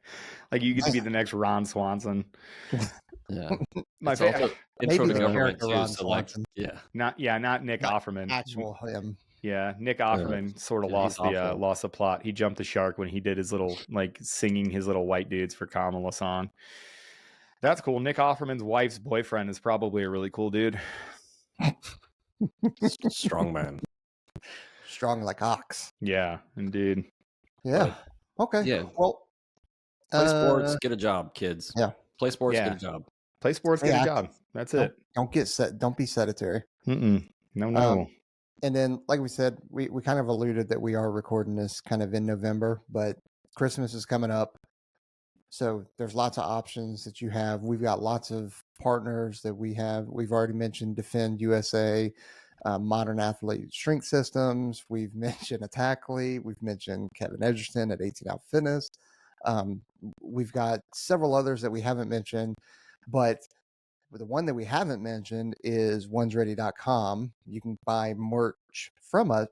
Like you get to be the next Ron Swanson. Yeah. My favorite intro to government too. Ron So like, Swanson. yeah. Not Nick Offerman. Actual him. Yeah, Nick Offerman sort of lost the plot. He jumped the shark when he did his little singing his little white dudes for Kamala song. That's cool. Nick Offerman's wife's boyfriend is probably a really cool dude. Strong man. Strong like ox. Yeah, indeed. Yeah. Okay. Yeah. Well, play sports, get a job, kids. Yeah. Play sports, get a job. Play sports, get a job. That's it. Don't be sedentary. No. And then, like we said, we kind of alluded that we are recording this kind of in November, but Christmas is coming up. So there's lots of options that you have. We've got lots of partners that we have. We've already mentioned D.F.N.D USA, Modern Athlete Strength Systems. We've mentioned Attackly. We've mentioned Kevin Edgerton at 18 Out Fitness. We've got several others that we haven't mentioned, but the one that we haven't mentioned is onesready.com. You can buy merch from us.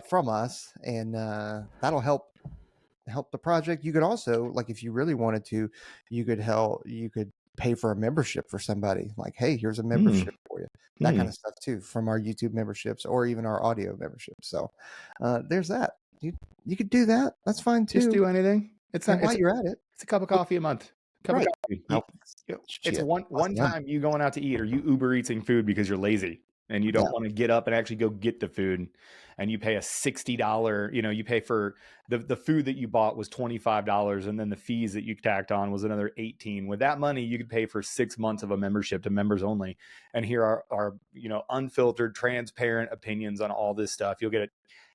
From us, and that'll help the project. You could also, like, if you really wanted to, you could pay for a membership for somebody. Like, hey, here's a membership for you. That kind of stuff too, from our YouTube memberships or even our audio memberships. So there's that. You could do that. That's fine too. Just do anything. It's not. While you're at it, it's a cup of coffee a month. Cup of coffee. It's one time you going out to eat, or you Uber eating food because you're lazy and you don't want to get up and actually go get the food, and you pay a $60, you pay for the food that you bought was $25, and then the fees that you tacked on was another $18. With that money, you could pay for 6 months of a membership to members only, and here are unfiltered, transparent opinions on all this stuff. You'll get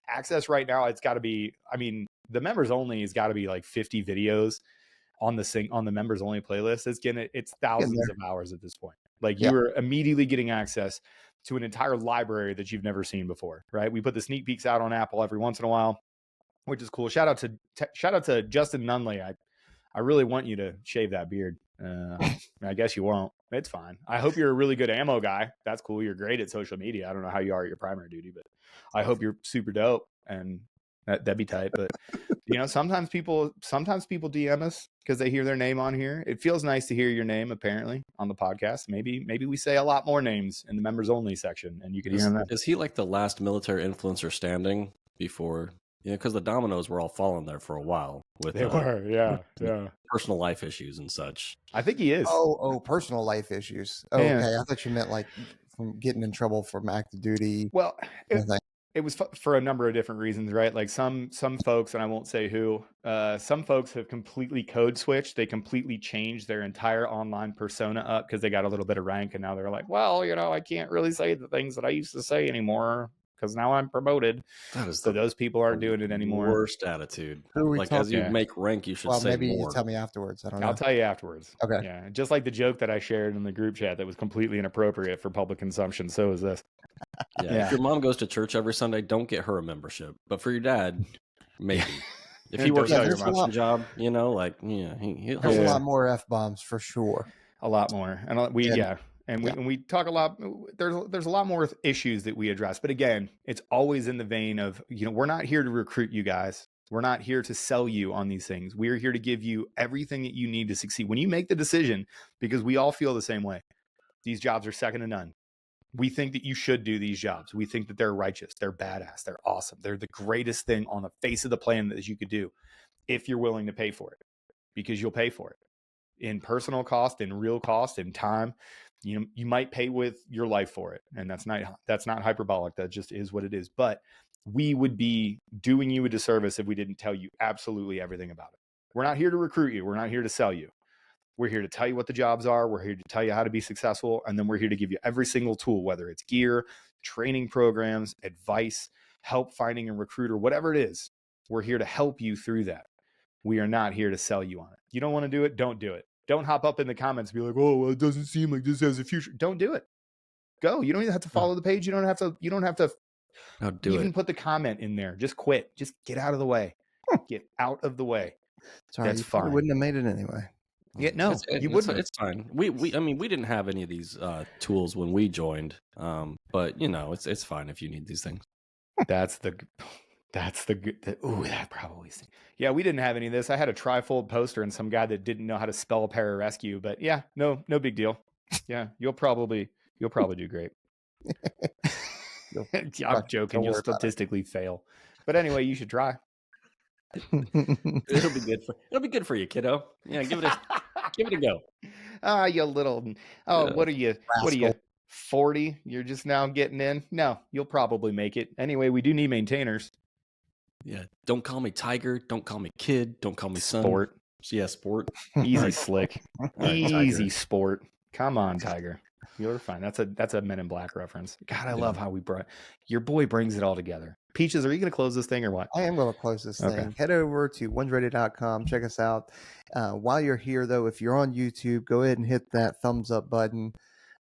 access right now. It's got to be, the members only has got to be like 50 videos on the members only playlist. It's thousands of hours at this point. Like you are immediately getting access to an entire library that you've never seen before, right? We put the sneak peeks out on Apple every once in a while, which is cool. Shout out to Justin Nunley. I really want you to shave that beard. I guess you won't. It's fine. I hope you're a really good ammo guy. That's cool. You're great at social media. I don't know how you are at your primary duty, but I hope you're super dope, and that'd be tight. But sometimes people DM us because they hear their name on here. It feels nice to hear your name apparently on the podcast. Maybe we say a lot more names in the members only section, and you can hear that. Is he like the last military influencer standing before? Because the dominoes were all falling there for a while. With personal life issues and such. I think he is. Oh, personal life issues. Oh, yeah. Okay, I thought you meant like from getting in trouble from active duty. Well, it was for a number of different reasons, right? Like some folks, and I won't say who, some folks have completely code switched. They completely changed their entire online persona up because they got a little bit of rank, and now they're like, well, I can't really say the things that I used to say anymore because now I'm promoted. So those people aren't doing it anymore. Worst attitude. Like as you make rank, you should say maybe more. You tell me afterwards. I don't know. I'll tell you afterwards. Okay. Yeah, just like the joke that I shared in the group chat that was completely inappropriate for public consumption. So is this. Yeah. If your mom goes to church every Sunday, don't get her a membership. But for your dad, maybe. If he works at a construction job, he'll there's a lot more F-bombs for sure. A lot more. And we talk a lot. There's a lot more issues that we address. But again, it's always in the vein of, we're not here to recruit you guys. We're not here to sell you on these things. We're here to give you everything that you need to succeed. When you make the decision, because we all feel the same way, these jobs are second to none. We think that you should do these jobs. We think that they're righteous. They're badass. They're awesome. They're the greatest thing on the face of the planet that you could do if you're willing to pay for it, because you'll pay for it in personal cost, in real cost, in time. You might pay with your life for it. And that's not hyperbolic. That just is what it is. But we would be doing you a disservice if we didn't tell you absolutely everything about it. We're not here to recruit you. We're not here to sell you. We're here to tell you what the jobs are. We're here to tell you how to be successful. And then we're here to give you every single tool, whether it's gear, training programs, advice, help finding a recruiter, whatever it is. We're here to help you through that. We are not here to sell you on it. You don't want to do it? Don't do it. Don't hop up in the comments and be like, oh, well, it doesn't seem like this has a future. Don't do it. Go. You don't even have to follow the page. You don't have to even put the comment in there. Just quit. Just get out of the way. Get out of the way. Sorry, that's fine. You wouldn't have made it anyway. Yeah, no, you wouldn't. It's fine. We didn't have any of these tools when we joined, but it's fine if you need these things. That's the that probably. Yeah, we didn't have any of this. I had a trifold poster and some guy that didn't know how to spell pararescue, but yeah, no big deal. Yeah, you'll probably You'll probably do great. I'm joking. You'll statistically fail. But anyway, you should try. It'll be good for you, kiddo. Yeah, give it a go. Ah, you little. Oh, what are you? Rascal. What are you? 40? You're just now getting in? No, you'll probably make it. Anyway, we do need maintainers. Yeah. Don't call me Tiger. Don't call me Kid. Don't call me Son. Sport. Yeah, Sport. Easy, Slick. right, Easy, Tiger. Sport. Come on, Tiger. You're fine. That's a Men in Black reference. God, I love how we brought your boy brings it all together. Peaches, are you going to close this thing or what? I am going to close this thing. Head over to onesready.com. Check us out. While you're here, though, if you're on YouTube, go ahead and hit that thumbs up button.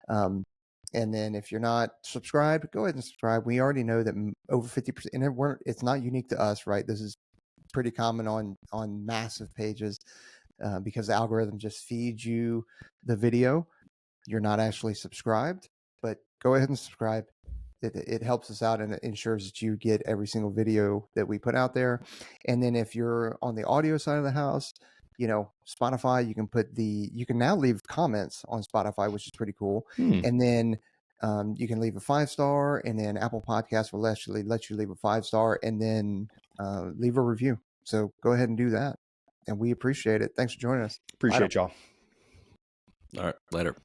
And then if you're not subscribed, go ahead and subscribe. We already know that over 50%, and it's not unique to us, right? This is pretty common on massive pages because the algorithm just feeds you the video. You're not actually subscribed, but go ahead and subscribe. It helps us out and it ensures that you get every single video that we put out there. And then if you're on the audio side of the house, Spotify, you can now leave comments on Spotify, which is pretty cool. And then you can leave a 5-star, and then Apple Podcasts will let you leave a 5-star, and then leave a review. So go ahead and do that. And we appreciate it. Thanks for joining us. Appreciate y'all. All right. Later.